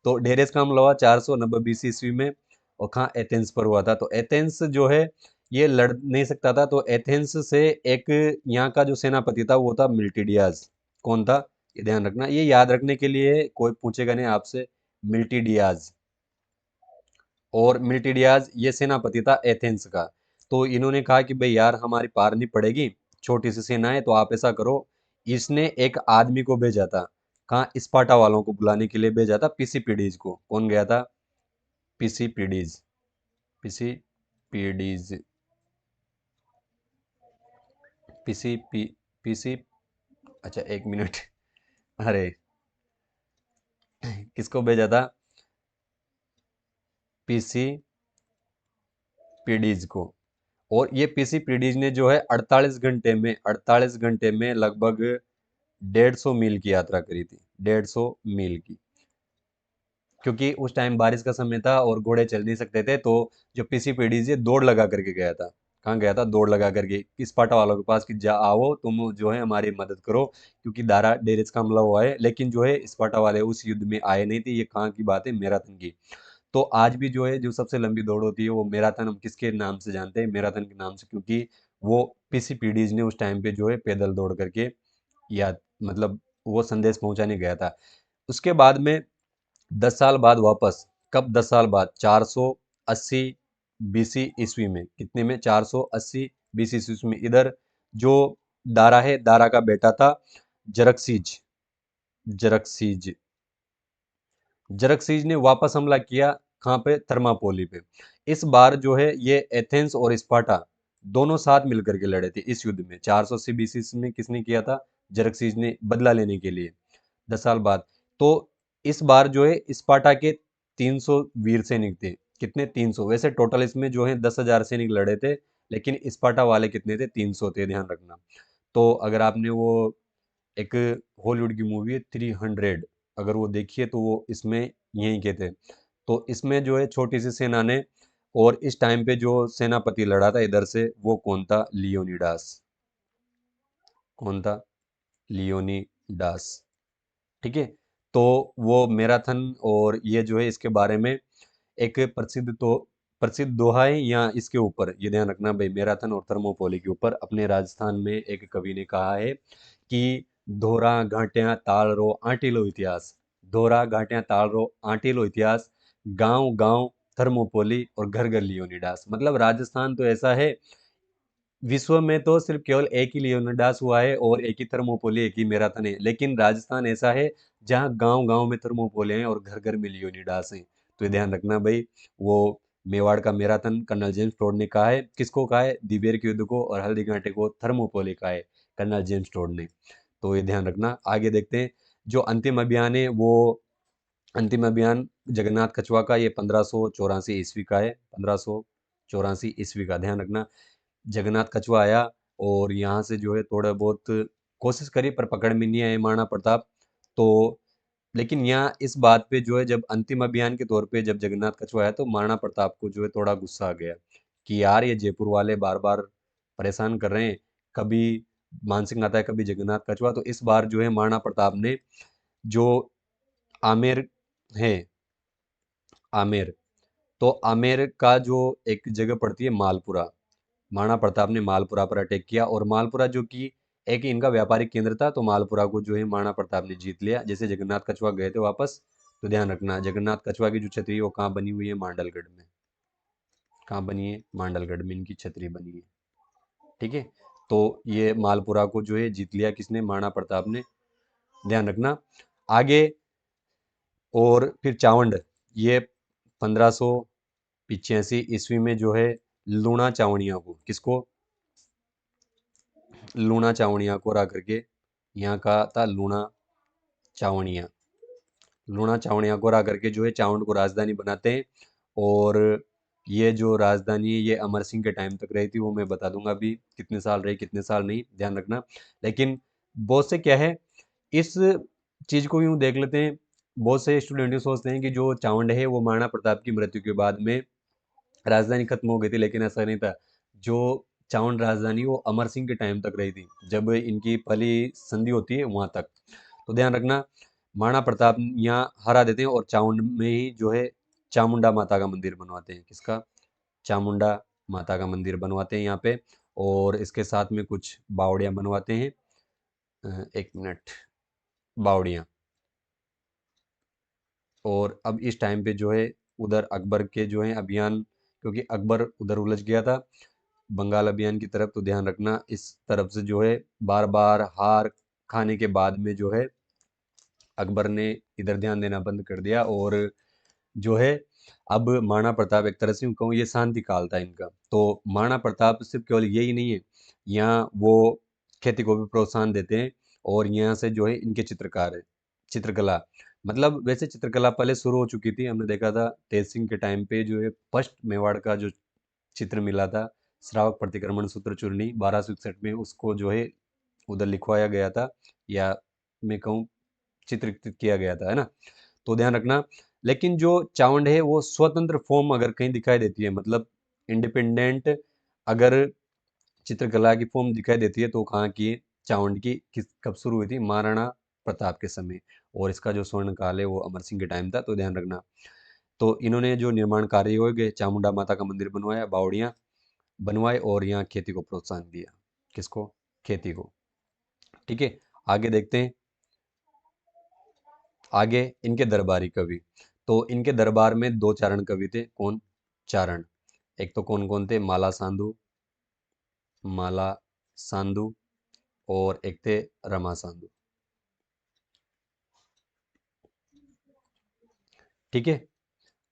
तो डेरियस का हमला हुआ 490 बीसी ईस्वी में, और कहाँ? एथेंस पर हुआ था। तो एथेंस जो है ये लड़ नहीं सकता था, तो एथेंस से एक यहाँ का जो सेनापति था वो था मिल्टिडियाज। कौन था? ये ध्यान रखना, ये याद रखने के लिए कोई पूछेगा नहीं आपसे। मिल्टिडियाज। और मिल्टिडियाज ये सेनापति था एथेंस का। तो इन्होंने कहा कि भाई यार हमारी पार नहीं पड़ेगी, छोटी सी सेना है, तो आप ऐसा करो। इसने एक आदमी को भेजा था, कहाँ? स्पार्टा वालों को बुलाने के लिए भेजा था, पिसिपिडीज को। कौन गया था? पिसिपिडीज। पिसिपिडीज। पिसी पी पिसी अच्छा, एक मिनट। अरे, किसको भेजा था? पीसी पीडीज को। और ये पीसी पीडीज ने जो है 48 घंटे में लगभग 150 मील की यात्रा करी थी। 150 मील की, क्योंकि उस टाइम बारिश का समय था और घोड़े चल नहीं सकते थे। तो जो पीसी पीडीज ये दौड़ लगा करके गया था। कहाँ गया था? दौड़ लगा करके स्पार्टा वालों के पास कि जा आओ तुम जो है हमारी मदद करो, क्योंकि दारा डेरेस का हमला हुआ है। लेकिन जो है स्पार्टा वाले उस युद्ध में आए नहीं थे। ये कहाँ की बात है? मैराथन की। तो आज भी जो है जो सबसे लंबी दौड़ होती है वो मैराथन, हम किसके नाम से जानते हैं? मैराथन के नाम से, क्योंकि वो पीसी पीडीज ने उस टाइम पे जो है पैदल दौड़ करके, या मतलब वो संदेश पहुंचाने गया था। उसके बाद में 10 साल बाद वापस, कब? 10 साल बाद 480 बीसी ईस्वी में। कितने में? 480 बीसी ईस्वी में। इधर जो दारा है, दारा का बेटा था जरक्सीज। जरक्सीज जरक्सीज ने वापस हमला किया, कहाँ पे? थर्मापोली पे। इस बार जो है ये एथेंस और स्पार्टा दोनों साथ मिलकर के लड़े थे इस युद्ध में। 480 बीसी में किसने किया था? जरक्सीज ने, बदला लेने के लिए। 10 साल बाद। तो इस बार जो है स्पार्टा के 300 वीर सैनिक थे। कितने? 300। वैसे टोटल इसमें जो है 10,000 सैनिक लड़े थे, लेकिन स्पार्टा वाले कितने थे? 300 थे, ध्यान रखना। तो अगर आपने वो एक हॉलीवुड की मूवी है 300, अगर वो देखिए तो वो इसमें यहीं के थे। तो इसमें जो है छोटी सी सेना ने, और इस टाइम पे जो सेनापति लड़ा था इधर से, वो कौन था? लियोनिडास। कौन था? लियोनी दास। ठीक है, तो वो मैराथन और ये जो है इसके बारे में एक प्रसिद्ध दोहा है, या इसके ऊपर ये ध्यान रखना भाई, मैराथन और थर्मोपोली के ऊपर अपने राजस्थान में एक कवि ने कहा है कि धोरा घाटियां ताल रो आंटी लो इतिहास, धोरा घाटियां ताल रो आंटी लो इतिहास, गांव गांव थर्मोपोली और घर घर लियोनिडास। मतलब राजस्थान तो ऐसा है, विश्व में तो सिर्फ केवल एक ही लियोनिडास हुआ है और एक ही थर्मोपोली, एक ही मैराथन है, लेकिन राजस्थान ऐसा है जहाँ गांव गांव में थर्मोपोले हैं और घर घर में लियोनिडास हैं। तो ये ध्यान रखना भाई, वो मेवाड़ का मैराथन कर्नल जेम्स टोड ने कहा है, किसको कहा है, दिवेर के युद्ध को, और हल्दी घाटी को थर्मोपोले कहा है कर्नल जेम्स टोड ने। तो ये ध्यान रखना। आगे देखते हैं, जो अंतिम अभियान है वो अंतिम अभियान जगन्नाथ कछुआ का, ये 1584 ईस्वी का है, 1584 ईस्वी का, ध्यान रखना। जगन्नाथ कछुआ आया और यहाँ से जो है थोड़ा बहुत कोशिश करी पर पकड़ में नहीं आए महाराणा प्रताप। तो लेकिन यहाँ इस बात पे जो है, जब अंतिम अभियान के तौर पे जब जगन्नाथ कछुआ आया तो महाराणा प्रताप को जो है थोड़ा गुस्सा आ गया कि यार ये जयपुर वाले बार बार परेशान कर रहे हैं, कभी मानसिंह आता है कभी जगन्नाथ कछुआ। तो इस बार जो है महाराणा प्रताप ने जो आमेर है, आमेर, तो आमेर का जो एक जगह पड़ती है मालपुरा, महाराणा प्रताप ने मालपुरा पर अटैक किया, और मालपुरा जो कि एक इनका व्यापारिक केंद्र था, तो मालपुरा को जो है महाराणा प्रताप ने जीत लिया। जैसे जगन्नाथ कछुआ गए थे वापस, तो ध्यान रखना जगन्नाथ कछुआ की जो छतरी है वो कहाँ बनी हुई है, मांडलगढ़ में। कहाँ बनी है, मांडलगढ़ में इनकी छतरी बनी है। ठीक है, तो ये मालपुरा को जो है जीत लिया किसने, महाराणा प्रताप ने, ध्यान रखना। आगे और फिर चावंड, ये 1585 ईस्वी में जो है लूणा चावड़िया को, किसको, लूणा चावड़िया को रा करके, यहाँ का था लूणा चावड़िया, लूणा चावड़िया को रा करके जो है चावंड को राजधानी बनाते हैं। और ये जो राजधानी है ये अमर सिंह के टाइम तक रही थी, वो मैं बता दूंगा अभी कितने साल रही कितने साल नहीं, ध्यान रखना। लेकिन बहुत से क्या है, इस चीज को यूं देख लेते हैं, बहुत से स्टूडेंट सोचते हैं कि जो चावंड है वो महाराणा प्रताप की मृत्यु के बाद में राजधानी खत्म हो गई थी, लेकिन ऐसा नहीं था। जो चावंड राजधानी वो अमर सिंह के टाइम तक रही थी, जब इनकी पहली संधि होती है वहां तक। तो ध्यान रखना, महाराणा प्रताप यहाँ हरा देते हैं और चावंड में ही जो है चामुंडा माता का मंदिर बनवाते हैं, किसका, चामुंडा माता का मंदिर बनवाते हैं यहाँ पे। और इसके साथ में कुछ बावड़ियाँ बनवाते हैं, एक मिनट, बावड़ियाँ। और अब इस टाइम पे जो है उधर अकबर के जो है अभियान, क्योंकि अकबर उधर उलझ गया था बंगाल अभियान की तरफ, तो ध्यान रखना इस तरफ से जो है बार बार हार खाने के बाद में जो है अकबर ने इधर ध्यान देना बंद कर दिया। और जो है अब महाराणा प्रताप एक तरह से यूं कहूँ ये शांति काल था इनका। तो महाराणा प्रताप सिर्फ केवल यही नहीं है, यहाँ वो खेती को भी प्रोत्साहन देते हैं, और यहाँ से जो है इनके चित्रकार है, चित्रकला, मतलब वैसे चित्रकला पहले शुरू हो चुकी थी, हमने देखा था तेज सिंह के टाइम पे जो है फर्स्ट मेवाड़ का जो चित्र मिला था, श्रावक प्रतिक्रमण सूत्र चूर्णी 1261 में, उसको जो है उधर लिखवाया गया था, या मैं कहूँ चित्रित किया गया था, है ना। तो ध्यान रखना। लेकिन जो चावंड है वो स्वतंत्र फॉर्म अगर कहीं दिखाई देती है, मतलब इंडिपेंडेंट अगर चित्रकला की फॉर्म दिखाई देती है, तो कहाँ की है, चावंड की, किस कब शुरू हुई थी, महाराणा प्रताप के समय। और इसका जो स्वर्ण काल है वो अमर सिंह के टाइम था, तो ध्यान रखना। तो इन्होंने जो निर्माण कार्य हो गए, चामुंडा माता का मंदिर बनवाया, बावड़ियाँ बनवाए, और यहाँ खेती को प्रोत्साहन दिया, किसको, खेती को। ठीक है, आगे देखते हैं। आगे इनके दरबारी कवि, तो इनके दरबार में दो चारण कवि थे, कौन, चारण, एक तो कौन कौन थे, माला साधु, माला साधु, और एक थे रमा साधु। ठीक है,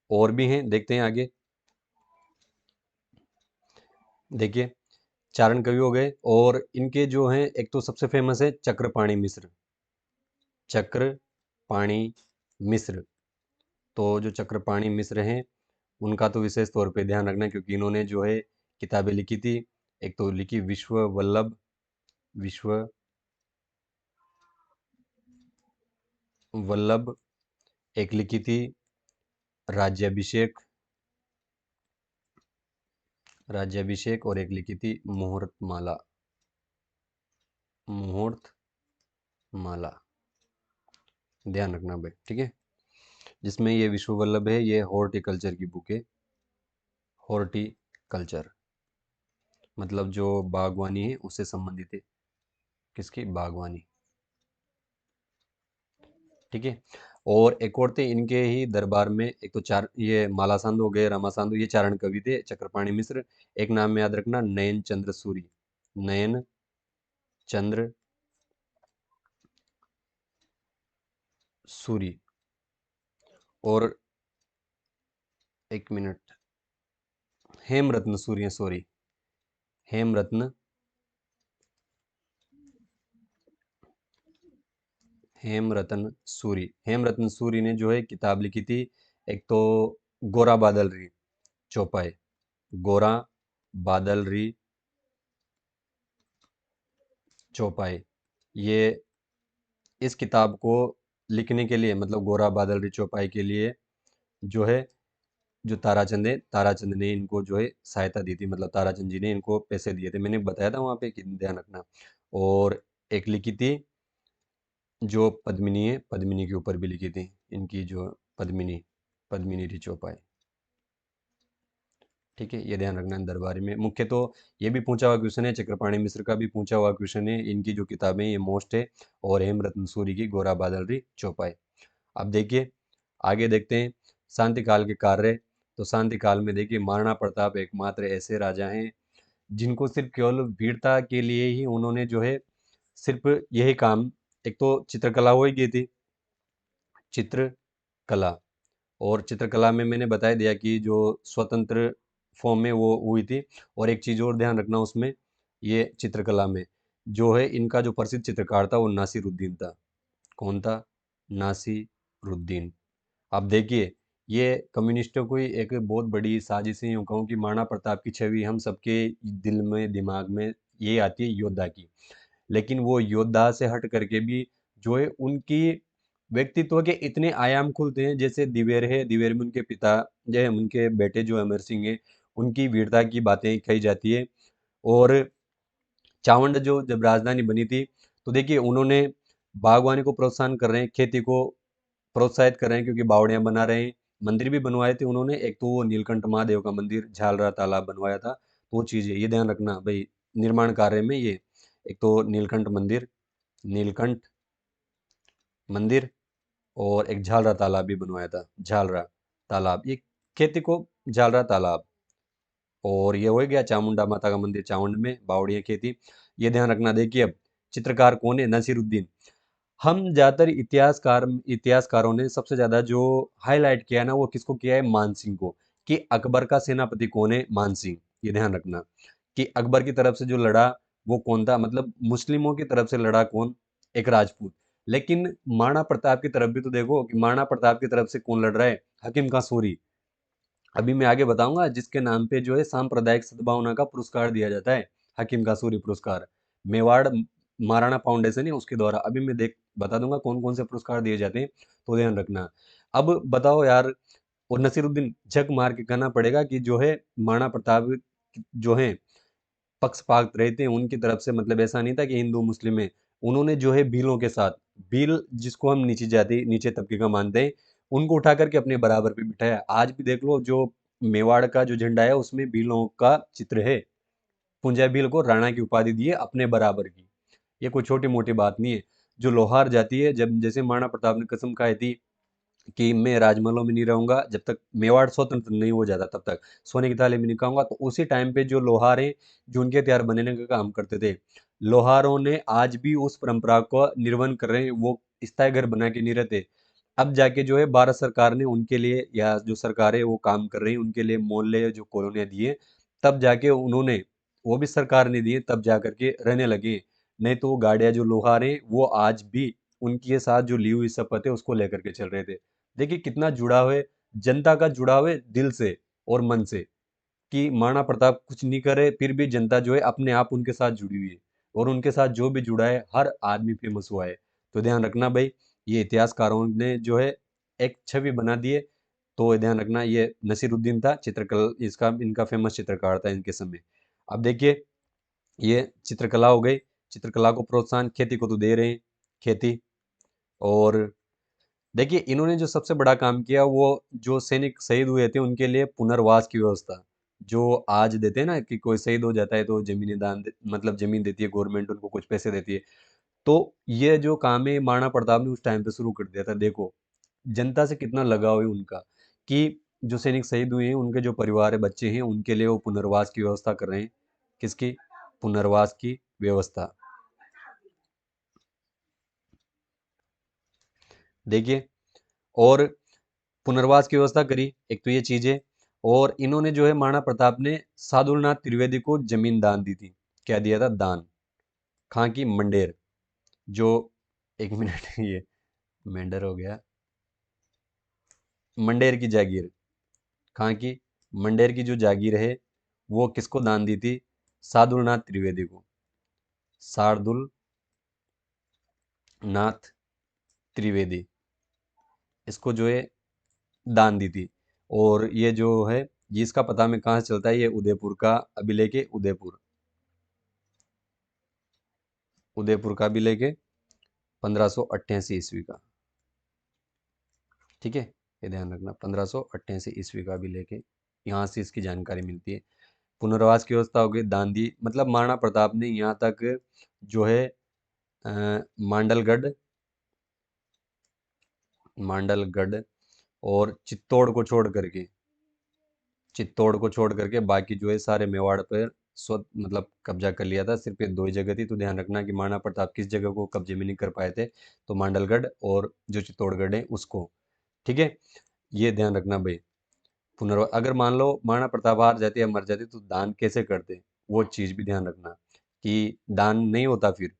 और भी हैं, देखते हैं आगे। देखिए, चारण कवि हो गए, और इनके जो हैं एक तो सबसे फेमस है चक्रपाणि मिश्र, चक्रपाणि मिश्र। तो जो चक्रपाणि मिश्र हैं उनका तो विशेष तौर पे ध्यान रखना, क्योंकि इन्होंने जो है किताबें लिखी थी, एक तो लिखी विश्व वल्लभ, विश्व वल्लभ, एक लिखी थी राज्याभिषेक, राज्याभिषेक, और एक लिखी थी मुहूर्त माला, मुहूर्त माला, ध्यान रखना भाई, ठीक है। जिसमें ये विश्व वल्लभ है, ये हॉर्टिकल्चर की बुक है। हॉर्टिकल्चर मतलब जो बागवानी है उससे संबंधित है। किसकी? बागवानी, ठीक है। और एक और थे इनके ही दरबार में, एक तो चार, ये मालासांदु हो गए, रामासांदु, ये चारण कवि थे, चक्रपाणी मिश्र। एक नाम में याद रखना, नयन चंद्र सूरी, नयन चंद्र सूरी। और एक मिनट, हेमरत्न सूरी, सॉरी, हेमरत्न, हेमरत्न सूरी। हेमरत्न सूरी ने जो है किताब लिखी थी, एक तो गोरा बादल री चौपाई, गोरा बादल री चौपाई। ये इस किताब को लिखने के लिए, मतलब गोरा बादल री चौपाई के लिए जो है, जो ताराचंद है, ताराचंद ने इनको जो है सहायता दी थी, मतलब ताराचंद जी ने इनको पैसे दिए थे, मैंने बताया था वहाँ पे कि ध्यान रखना। और एक लिखी थी जो पद्मिनी है, पद्मिनी के ऊपर भी लिखी थी इनकी, जो पद्मिनी, पद्मिनी री चौपाई, ठीक है। ये ध्यान रखना है दरबारी में। मुख्य तो ये भी पूछा हुआ क्वेश्चन है, चक्रपाणी मिश्र का भी पूछा हुआ क्वेश्चन है, इनकी जो किताबें ये मोस्ट है। और हेमरत्न सूरी की गोरा बादल री चौपाई। अब देखिए, आगे देखते हैं शांति काल के कार्य। तो शांति काल में देखिए, महाराणा प्रताप एकमात्र ऐसे राजा हैं जिनको सिर्फ केवल वीरता के लिए ही उन्होंने जो है सिर्फ यही काम, एक तो चित्रकला हो ही गई थी, चित्रकला। और चित्रकला में मैंने बता दिया कि जो स्वतंत्र फॉर्म में वो हुई थी। और एक चीज़ और ध्यान रखना उसमें, ये चित्रकला में जो है इनका जो प्रसिद्ध चित्रकार था वो नासिरुद्दीन था। कौन था? नासिरुद्दीन। अब देखिए, ये कम्युनिस्टों की एक बहुत बड़ी साजिश है, यूँ कहूँ कि महाराणा प्रताप की छवि हम सबके दिल में, दिमाग में ये आती है योद्धा की। लेकिन वो योद्धा से हट करके भी जो है उनकी व्यक्तित्व के इतने आयाम खुलते हैं, जैसे दिवेर है, दिवेर में उनके पिता जो है, उनके बेटे जो अमर सिंह है, उनकी वीरता की बातें कही जाती है। और चावंड जो जब राजधानी बनी थी, तो देखिए उन्होंने बागवानी को प्रोत्साहन कर रहे हैं, खेती को प्रोत्साहित कर रहे हैं, क्योंकि बावड़ियां बना रहे हैं। मंदिर भी बनवाए थे उन्होंने, एक तो वो नीलकंठ महादेव का मंदिर, झालरा तालाब बनवाया था। तो वो चीज़ है, ये ध्यान रखना भाई, निर्माण कार्य में ये, एक तो नीलकंठ मंदिर, नीलकंठ मंदिर, और एक झालरा तालाब भी बनवाया था, झालरा तालाब, ये खेती को झालरा तालाब। और ये हो गया चामुंडा माता का मंदिर, चामुंड में बावड़ियां खेती। ये ध्यान रखना। देखिए अब चित्रकार कौन है? नसीरुद्दीन। हम ज़्यादातर इतिहासकारों ने सबसे ज़्यादा जो हाईलाइट किया ना, वो किसको किया है? मान सिंह को। कि अकबर का सेनापति कौन है? मान सिंह। ये ध्यान रखना कि अकबर की तरफ से जो लड़ा वो कौन था, मतलब मुस्लिमों की तरफ से लड़ा कौन? एक राजपूत। लेकिन महाराणा प्रताप की तरफ भी तो देखो कि महाराणा प्रताप की तरफ से कौन लड़ रहा है? हकीम का सूरी। अभी मैं आगे बताऊंगा, जिसके नाम पे जो है सांप्रदायिक सद्भावना का पुरस्कार दिया जाता है, हकीम का सूरी पुरस्कार, मेवाड़ महाराणा फाउंडेशन है उसके द्वारा। अभी मैं देख बता दूंगा कौन कौन से पुरस्कार दिए जाते हैं, तो ध्यान रखना। अब बताओ यार, और नसीरुद्दीन झक मार के कहना पड़ेगा कि जो है महाराणा प्रताप जो है पक्षपात रहे थे उनकी तरफ से, मतलब ऐसा नहीं था कि हिंदू मुस्लिम है। उन्होंने जो है भीलों के साथ, भील जिसको हम नीची जाति, नीचे तबके का मानते हैं, उनको उठा करके अपने बराबर पे बिठाया। आज भी देख लो, जो मेवाड़ का जो झंडा है उसमें भीलों का चित्र है। पुंजा भील को राणा की उपाधि दी है अपने बराबर की। ये कोई छोटी मोटी बात नहीं है। जो लोहार जाति है, जब जैसे महाराणा प्रताप ने कसम खाई थी कि मैं राजमहलों में नहीं रहूंगा जब तक मेवाड़ स्वतंत्र नहीं हो जाता, तब तक सोने की थाली में नहीं खाऊंगा। तो उसी टाइम पे जो लोहार हैं, जो उनके हथियार बनाने का काम करते थे, लोहारों ने आज भी उस परंपरा को निर्वहन कर रहे हैं, वो स्थायी घर बना के नहीं रहते। अब जाके जो है भारत सरकार ने उनके लिए, या जो सरकार है वो काम कर रही है उनके लिए, मोहल्ले जो कॉलोनियां दिए, तब जाके उन्होंने, वो भी सरकार ने दिए, तब जा करके रहने लगे। नहीं तो वो गाड़ियां, जो लोहार हैं, वो आज भी उनके साथ जो ली हुई शपथ है उसको लेकर के चल रहे थे। देखिए कितना जुड़ाव है, जनता का जुड़ाव है दिल से और मन से, कि महाराणा प्रताप कुछ नहीं करे फिर भी जनता जो है अपने आप उनके साथ जुड़ी हुई है। और उनके साथ जो भी जुड़ा है हर आदमी फेमस हुआ है। तो ध्यान रखना भाई, ये इतिहासकारों ने जो है एक छवि बना दी है। तो ध्यान रखना, ये नसीरुद्दीन था चित्रकला, इसका इनका फेमस चित्रकार था इनके समय। अब देखिए, ये चित्रकला हो गई, चित्रकला को प्रोत्साहन, खेती को तो दे रहे हैं, खेती। और देखिए इन्होंने जो सबसे बड़ा काम किया वो जो सैनिक शहीद हुए थे उनके लिए पुनर्वास की व्यवस्था, जो आज देते हैं ना कि कोई शहीद हो जाता है तो जमीनी मतलब जमीन देती है गवर्नमेंट, उनको कुछ पैसे देती है। तो ये जो काम है महाराणा प्रताप ने उस टाइम पे शुरू कर दिया था। देखो जनता से कितना लगाव है उनका, कि जो सैनिक शहीद हुए हैं उनके जो परिवार है, बच्चे हैं, उनके लिए वो पुनर्वास की व्यवस्था कर रहे हैं। किसकी? पुनर्वास की व्यवस्था। देखिए, और पुनर्वास की व्यवस्था करी, एक तो ये चीज है। और इन्होंने जो है महाराणा प्रताप ने सादुलनाथ त्रिवेदी को जमीन दान दी थी। क्या दिया था? दान। कहाँ की? मंडेर। जो, एक मिनट ये मेंढर हो गया। मंडेर की जागीर। कहाँ की? मंडेर की जो जागीर है वो किसको दान दी थी? सादुलनाथ त्रिवेदी को। शार्दुल नाथ त्रिवेदी, इसको जो है दान दी थी। और ये जो है, ये इसका पता हमें कहाँ से चलता है? ये उदयपुर का अभिलेख है, उदयपुर। उदयपुर का अभिलेख है 1588 ईस्वी का। ठीक है, ये ध्यान रखना, 1588 ईस्वी का अभिलेख है। यहाँ से इसकी जानकारी मिलती है। पुनर्वास की व्यवस्था हो गई, दान दी, मतलब महाराणा प्रताप ने यहाँ तक जो है मांडलगढ़, मांडलगढ़ और चित्तौड़ को छोड़ करके बाकी जो है सारे मेवाड़ पर स्व मतलब कब्जा कर लिया था। सिर्फ ये दो ही जगह थी, तो ध्यान रखना कि महाराणा प्रताप किस जगह को कब्जे में नहीं कर पाए थे, तो मांडलगढ़ और जो चित्तौड़गढ़ है उसको। ठीक है, ये ध्यान रखना भाई। अगर मान लो महाराणा प्रताप हार जाते या मर जाते तो दान कैसे करते, वो चीज भी ध्यान रखना कि दान नहीं होता फिर,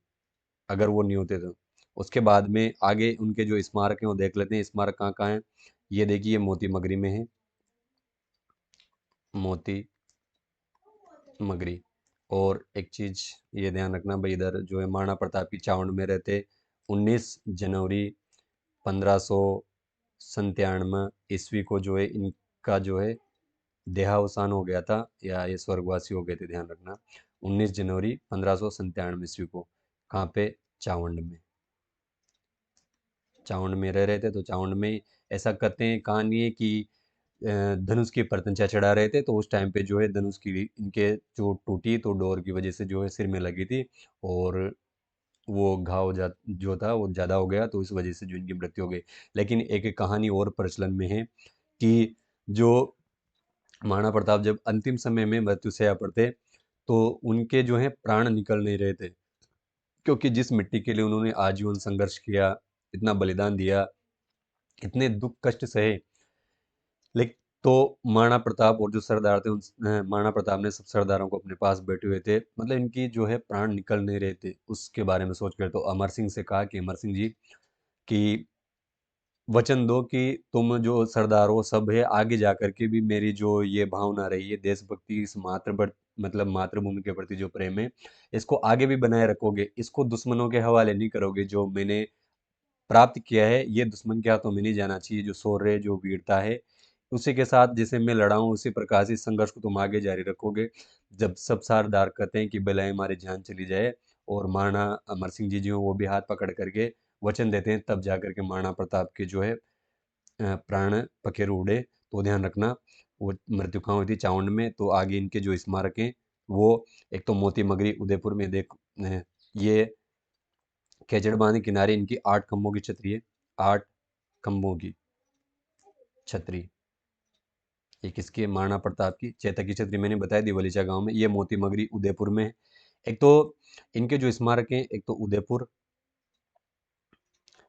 अगर वो नहीं होते तो। उसके बाद में आगे उनके जो स्मारक हैं वो देख लेते हैं। स्मारक कहाँ कहाँ है? ये देखिए, मोती मगरी में है, मोती मगरी। और एक चीज ये ध्यान रखना भाई, इधर जो है महाराणा प्रताप की चावंड में रहते 19 जनवरी 1597 ईस्वी को जो है इनका जो है देहावसान हो गया था, या ये स्वर्गवासी हो गए थे। ध्यान रखना, 19 जनवरी 1597 ईस्वी को। कहाँ पे? चावंड में। चावंड में रह रहे थे, तो चावंड में ऐसा कहते हैं, कहानी है कि धनुष की प्रत्यंचा चढ़ा रहे थे, तो उस टाइम पे जो है धनुष की इनके जो टूटी, तो डोर की वजह से जो है सिर में लगी थी, और वो घाव जो था वो ज़्यादा हो गया, तो इस वजह से जो इनकी मृत्यु हो गई। लेकिन एक कहानी और प्रचलन में है कि जो महाराणा प्रताप जब अंतिम समय में मृत्युशैया पर थे, तो उनके जो है प्राण निकल नहीं रहे थे, क्योंकि जिस मिट्टी के लिए उन्होंने आजीवन संघर्ष किया, इतना बलिदान दिया, इतने दुख कष्ट सहे, लेकिन तो महाराणा प्रताप और जो सरदार थे महाराणा प्रताप ने सब सरदारों को अपने पास बैठे हुए थे, मतलब इनकी जो है प्राण निकल नहीं रहे थे, उसके बारे में सोच कर तो अमर सिंह से कहा कि अमर सिंह जी, कि वचन दो कि तुम जो सरदार हो सब है, आगे जाकर के भी मेरी जो ये भावना रही है देशभक्ति, इस मतलब मातृभूमि के प्रति जो प्रेम है, इसको आगे भी बनाए रखोगे, इसको दुश्मनों के हवाले नहीं करोगे। जो मैंने प्राप्त किया है ये दुश्मन के हाथों में नहीं जाना चाहिए। जो शौर्य, जो वीरता है, उसी के साथ जैसे मैं लड़ा हूँ उसी प्रकार से इस संघर्ष को तुम आगे जारी रखोगे। जब सब सरदार कहते हैं कि भले हमारी जान चली जाए, और महाराणा अमर सिंह जी जो हैं वो भी हाथ पकड़ करके वचन देते हैं, तब जाकर के महाराणा प्रताप के जो है प्राण पखेरु उड़े। तो ध्यान रखना, वो मृत्यु कहाँ हुई थी? चावंड में। तो आगे इनके जो स्मारक हैं वो, एक तो मोती मगरी उदयपुर में देख, ये खेजड़ बांध के किनारे इनकी 8 खंभों की छतरी है, 8 खंभों की छतरी। ये किसकी है? महाराणा प्रताप की। चेतक की छतरी मैंने बताया दी वलीचा गांव में, ये मोती मगरी उदयपुर में है। एक तो इनके जो स्मारक हैं, एक तो उदयपुर,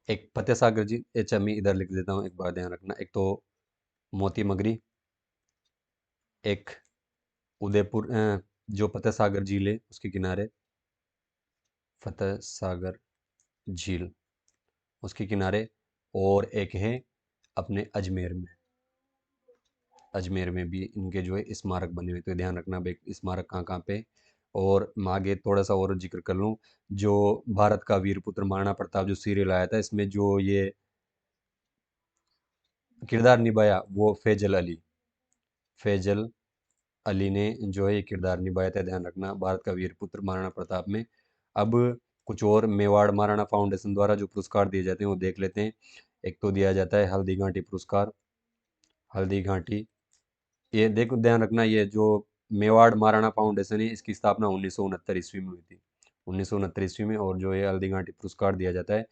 एक फतेह सागर जी, अच्छा मैं इधर लिख देता हूँ, एक बार ध्यान रखना, एक तो मोती मगरी, एक उदयपुर, जो फतेह सागर झील है उसके किनारे, फतेह सागर झील उसके किनारे, और एक है अपने अजमेर में। अजमेर में भी इनके जो है स्मारक बने हुए, तो ध्यान रखना भाई स्मारक कहाँ कहाँ पे। और मैं आगे थोड़ा सा और जिक्र कर लूँ, जो भारत का वीर पुत्र महाराणा प्रताप जो सीरियल आया था, इसमें जो ये किरदार निभाया वो फैजल अली, फैजल अली ने जो है ये किरदार निभाया था। ध्यान रखना, भारत का वीर पुत्र महाराणा प्रताप में। अब कुछ और मेवाड़ महाराणा फाउंडेशन द्वारा जो पुरस्कार दिए जाते हैं वो देख लेते हैं। एक तो दिया जाता है हल्दी घाटी पुरस्कार, हल्दी घाटी। ये देखो, ध्यान रखना, ये जो मेवाड़ महाराणा फाउंडेशन है इसकी स्थापना 1969 ईस्वी में हुई थी, 1969 ईस्वी में। और जो ये हल्दी घाटी पुरस्कार दिया जाता है,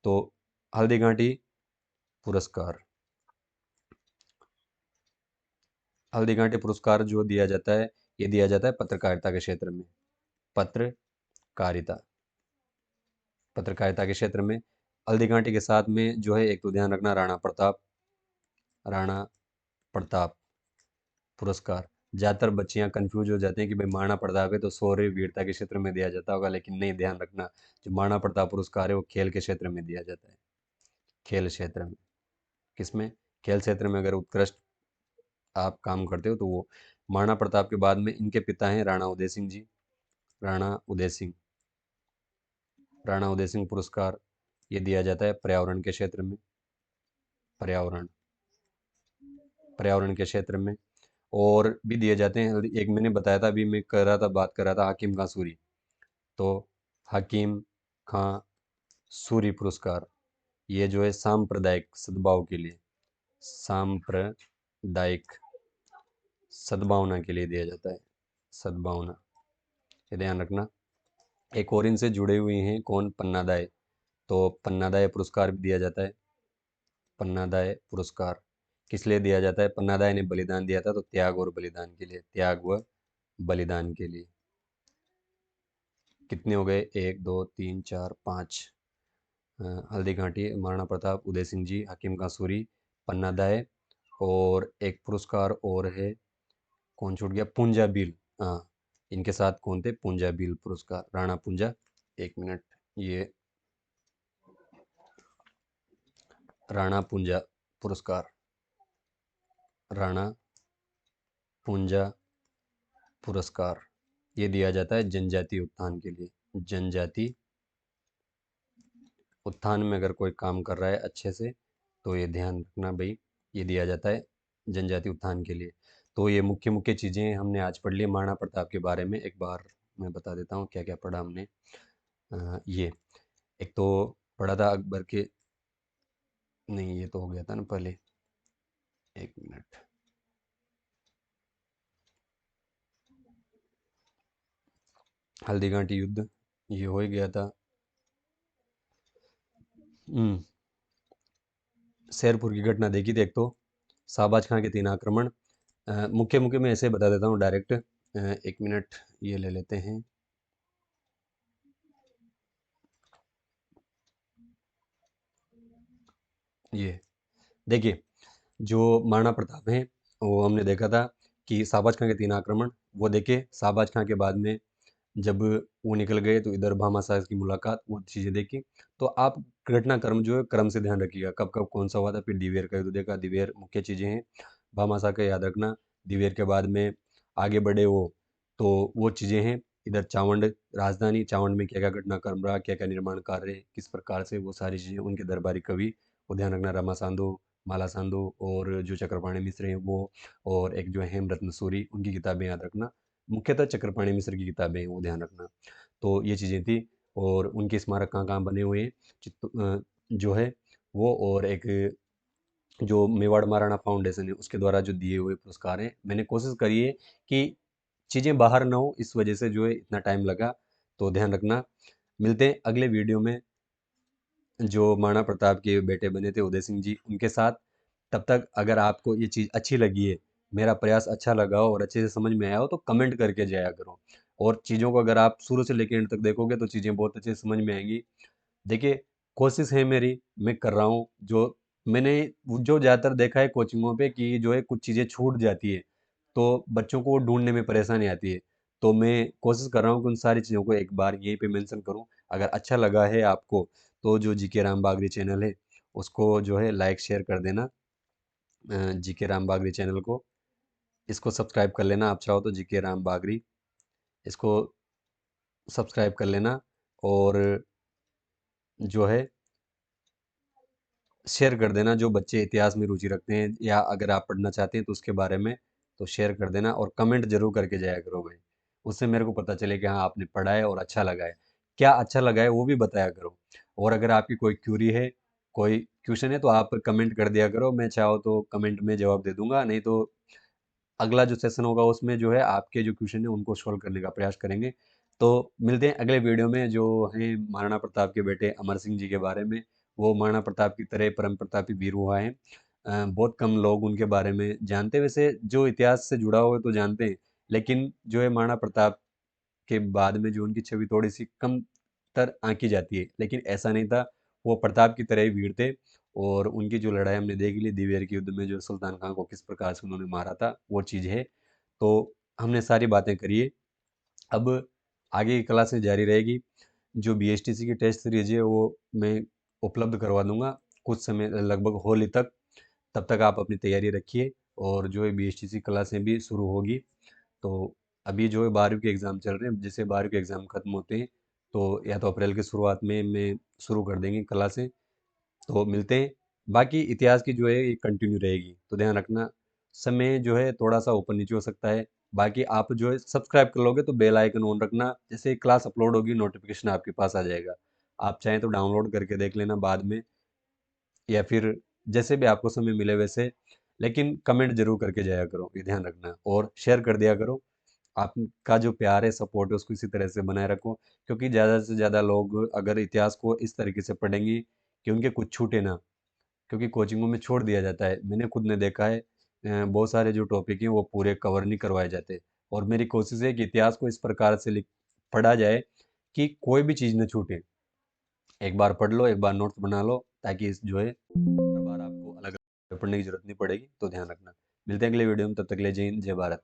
तो हल्दी घाटी पुरस्कार, हल्दी घाटी पुरस्कार जो दिया जाता है, ये दिया जाता है पत्रकारिता के क्षेत्र में, पत्रकारिता, पत्रकारिता के क्षेत्र में। हल्दी घाटी के साथ में जो है, एक तो ध्यान रखना राणा प्रताप, राणा प्रताप पुरस्कार। ज़्यादातर बच्चियां कंफ्यूज हो जाते हैं कि भाई महाराणा प्रताप है तो शौर्य वीरता के क्षेत्र में दिया जाता होगा, लेकिन नहीं, ध्यान रखना, जो महाराणा प्रताप पुरस्कार है वो खेल के क्षेत्र में दिया जाता है, खेल क्षेत्र में। किसमें? खेल क्षेत्र में अगर उत्कृष्ट आप काम करते हो तो वो। महाराणा प्रताप के बाद में इनके पिता हैं राणा उदय सिंह जी, राणा उदय सिंह, राणा उदय सिंह पुरस्कार ये दिया जाता है पर्यावरण के क्षेत्र में, पर्यावरण, पर्यावरण के क्षेत्र में। और भी दिए जाते हैं, एक मैंने बताया था, अभी मैं कर रहा था, बात कर रहा था हकीम खां सूरी, तो हकीम खां सूरी पुरस्कार ये जो है सांप्रदायिक सद्भाव के लिए, सांप्रदायिक सद्भावना के लिए दिया जाता है, सद्भावना, ये ध्यान रखना। एक और इनसे जुड़े हुए हैं कौन? पन्नादाय, तो पन्नादाय पुरस्कार भी दिया जाता है, पन्नादाय पुरस्कार किस लिए दिया जाता है? पन्नादाय ने बलिदान दिया था, तो त्याग और बलिदान के लिए, त्याग व बलिदान के लिए। कितने हो गए? 1 2 3 4 5। हल्दी घाटी, महाराणा प्रताप, उदय सिंह जी, हकीम खां सूरी, पन्नादाय, और एक पुरस्कार और है, कौन छूट गया? पूंजा बिल। हाँ, इनके साथ कौन थे? पूंजा बिल पुरस्कार, राणा पूंजा। एक मिनट, ये राणा पूंजा पुरस्कार, राणा पूंजा पुरस्कार ये दिया जाता है जनजाति उत्थान के लिए, जनजाति उत्थान में अगर कोई काम कर रहा है अच्छे से तो ये ध्यान रखना भाई, ये दिया जाता है जनजाति उत्थान के लिए। तो ये मुख्य मुख्य चीज़ें हमने आज पढ़ ली महाराणा प्रताप के बारे में। एक बार मैं बता देता हूँ क्या क्या पढ़ा हमने। ये एक तो पढ़ा था अकबर के, नहीं ये तो हो गया था ना पहले, एक मिनट, हल्दी घाटी युद्ध ये हो ही गया था। शेरपुर की घटना देखी थी एक तो, शाहबाज खां के 3 आक्रमण। मुख्य मुख्य मैं ऐसे बता देता हूँ डायरेक्ट। एक मिनट, ये ले लेते हैं, ये देखिए, जो महाराणा प्रताप हैं वो हमने देखा था कि शाहबाज खां के 3 आक्रमण, वो देखिए शाहबाज खां के बाद में जब वो निकल गए तो इधर भामाशाह की मुलाकात, वो चीज़ें देखी। तो आप घटनाक्रम जो है क्रम से ध्यान रखिएगा, कब कब कौन सा हुआ था। फिर दिवेर का युद्ध देखा, दिवेर मुख्य चीज़ें हैं, भामाशाह का याद रखना। दिवेर के बाद में आगे बढ़े वो, तो वो चीज़ें हैं। इधर चावंड राजधानी, चावंड में क्या क्या घटनाक्रम रहा, क्या क्या निर्माण कार्य, किस प्रकार से, वो सारी चीज़ें उनके दरबारी कवि, वो ध्यान रखना, रमा सांधो, माला सांधो, और जो चक्रपाणी मिश्र हैं वो, और एक जो है हेमरत्न सूरी, उनकी किताबें याद रखना। मुख्यतः चक्रपाणी मिश्र की किताबें हैं, वो ध्यान रखना। तो ये चीज़ें थी, और उनके स्मारक कहाँ-कहाँ बने हुए हैं, जो है वो, और एक जो मेवाड़ महाराणा फाउंडेशन है उसके द्वारा जो दिए हुए पुरस्कार हैं। मैंने कोशिश करी है कि चीज़ें बाहर ना हो, इस वजह से जो है इतना टाइम लगा, तो ध्यान रखना। मिलते हैं अगले वीडियो में, जो महाराणा प्रताप के बेटे बने थे उदय सिंह जी, उनके साथ। तब तक अगर आपको ये चीज़ अच्छी लगी है, मेरा प्रयास अच्छा लगा हो और अच्छे से समझ में आया हो, तो कमेंट करके जाया करो। और चीज़ों को अगर आप शुरू से लेकर एंड तक देखोगे तो चीज़ें बहुत अच्छे से समझ में आएंगी। देखिए, कोशिश है मेरी, मैं कर रहा हूँ, जो मैंने जो ज़्यादातर देखा है कोचिंगों पे कि जो है कुछ चीज़ें छूट जाती है, तो बच्चों को ढूँढने में परेशानी आती है। तो मैं कोशिश कर रहा हूँ कि उन सारी चीज़ों को एक बार यहीं पे मेंशन करूँ। अगर अच्छा लगा है आपको, तो जो जीके राम बागरी चैनल है, उसको जो है लाइक शेयर कर देना। जीके राम बागरी चैनल को, इसको सब्सक्राइब कर लेना, आप चाहो तो जीके राम बागरी, इसको सब्सक्राइब कर लेना। और जो है शेयर कर देना, जो बच्चे इतिहास में रुचि रखते हैं या अगर आप पढ़ना चाहते हैं तो उसके बारे में, तो शेयर कर देना और कमेंट जरूर करके जाया करो भाई। उससे मेरे को पता चले कि हाँ आपने पढ़ा है और अच्छा लगा है। क्या अच्छा लगा है वो भी बताया करो। और अगर आपकी कोई क्यूरी है, कोई क्वेश्चन है तो आप कमेंट कर दिया करो, मैं चाहो तो कमेंट में जवाब दे दूँगा, नहीं तो अगला जो सेशन होगा उसमें जो है आपके जो क्वेश्चन है उनको सॉल्व करने का प्रयास करेंगे। तो मिलते हैं अगले वीडियो में जो हैं महाराणा प्रताप के बेटे अमर सिंह जी के बारे में। वो महाराणा प्रताप की तरह परम प्रतापी वीर हुआ है। बहुत कम लोग उनके बारे में जानते हैं, वैसे जो इतिहास से जुड़ा हुआ है तो जानते हैं, लेकिन जो है महाराणा प्रताप के बाद में जो उनकी छवि थोड़ी-सी कमतर आँकी जाती है, लेकिन ऐसा नहीं था, वो प्रताप की तरह ही वीर थे। और उनकी जो लड़ाई हमने देख ली दिवेर के युद्ध में, जो सुल्तान खान को किस प्रकार से उन्होंने मारा था, वो चीज़ है। तो हमने सारी बातें करी है, अब आगे की क्लासें जारी रहेगी। जो बीएसटीसी की टेस्ट सीरीज़ है, वो मैं उपलब्ध करवा दूँगा कुछ समय लगभग होली तक। तब तक आप अपनी तैयारी रखिए और जो है बीएसटीसी क्लासें भी शुरू होगी। तो अभी जो है 12वीं के एग्ज़ाम चल रहे हैं, जैसे 12वीं के एग्ज़ाम खत्म होते हैं, तो या तो अप्रैल की शुरुआत में शुरू कर देंगे क्लासें, तो मिलते हैं। बाकी इतिहास की जो है ये कंटिन्यू रहेगी, तो ध्यान रखना, समय जो है थोड़ा-सा ऊपर-नीचे हो सकता है। बाकी आप जो है सब्सक्राइब कर लोगे तो बेल आइकन ऑन रखना, जैसे ही क्लास अपलोड होगी नोटिफ़िकेशन आपके पास आ जाएगा। आप चाहें तो डाउनलोड करके देख लेना बाद में, या फिर जैसे भी आपको समय मिले वैसे, लेकिन कमेंट ज़रूर करके जाया करो, ये ध्यान रखना, और शेयर कर दिया करो। आपका जो प्यार है, सपोर्ट है, उसको इसी तरह से बनाए रखो, क्योंकि ज़्यादा से ज़्यादा लोग अगर इतिहास को इस तरीके से पढ़ेंगे कि उनके कुछ छूटे ना, क्योंकि कोचिंगों में छोड़ दिया जाता है। मैंने खुद ने देखा है, बहुत सारे जो टॉपिक हैं वो पूरे कवर नहीं करवाए जाते, और मेरी कोशिश है कि इतिहास को इस प्रकार से पढ़ा जाए कि कोई भी चीज़ न छूटे। एक बार पढ़ लो, एक बार नोट्स बना लो, ताकि जो है हर बार आपको अलग अलग पढ़ने की जरूरत नहीं पड़ेगी, तो ध्यान रखना। मिलते हैं अगले वीडियो में, तब तक के लिए जय हिंद, जय भारत।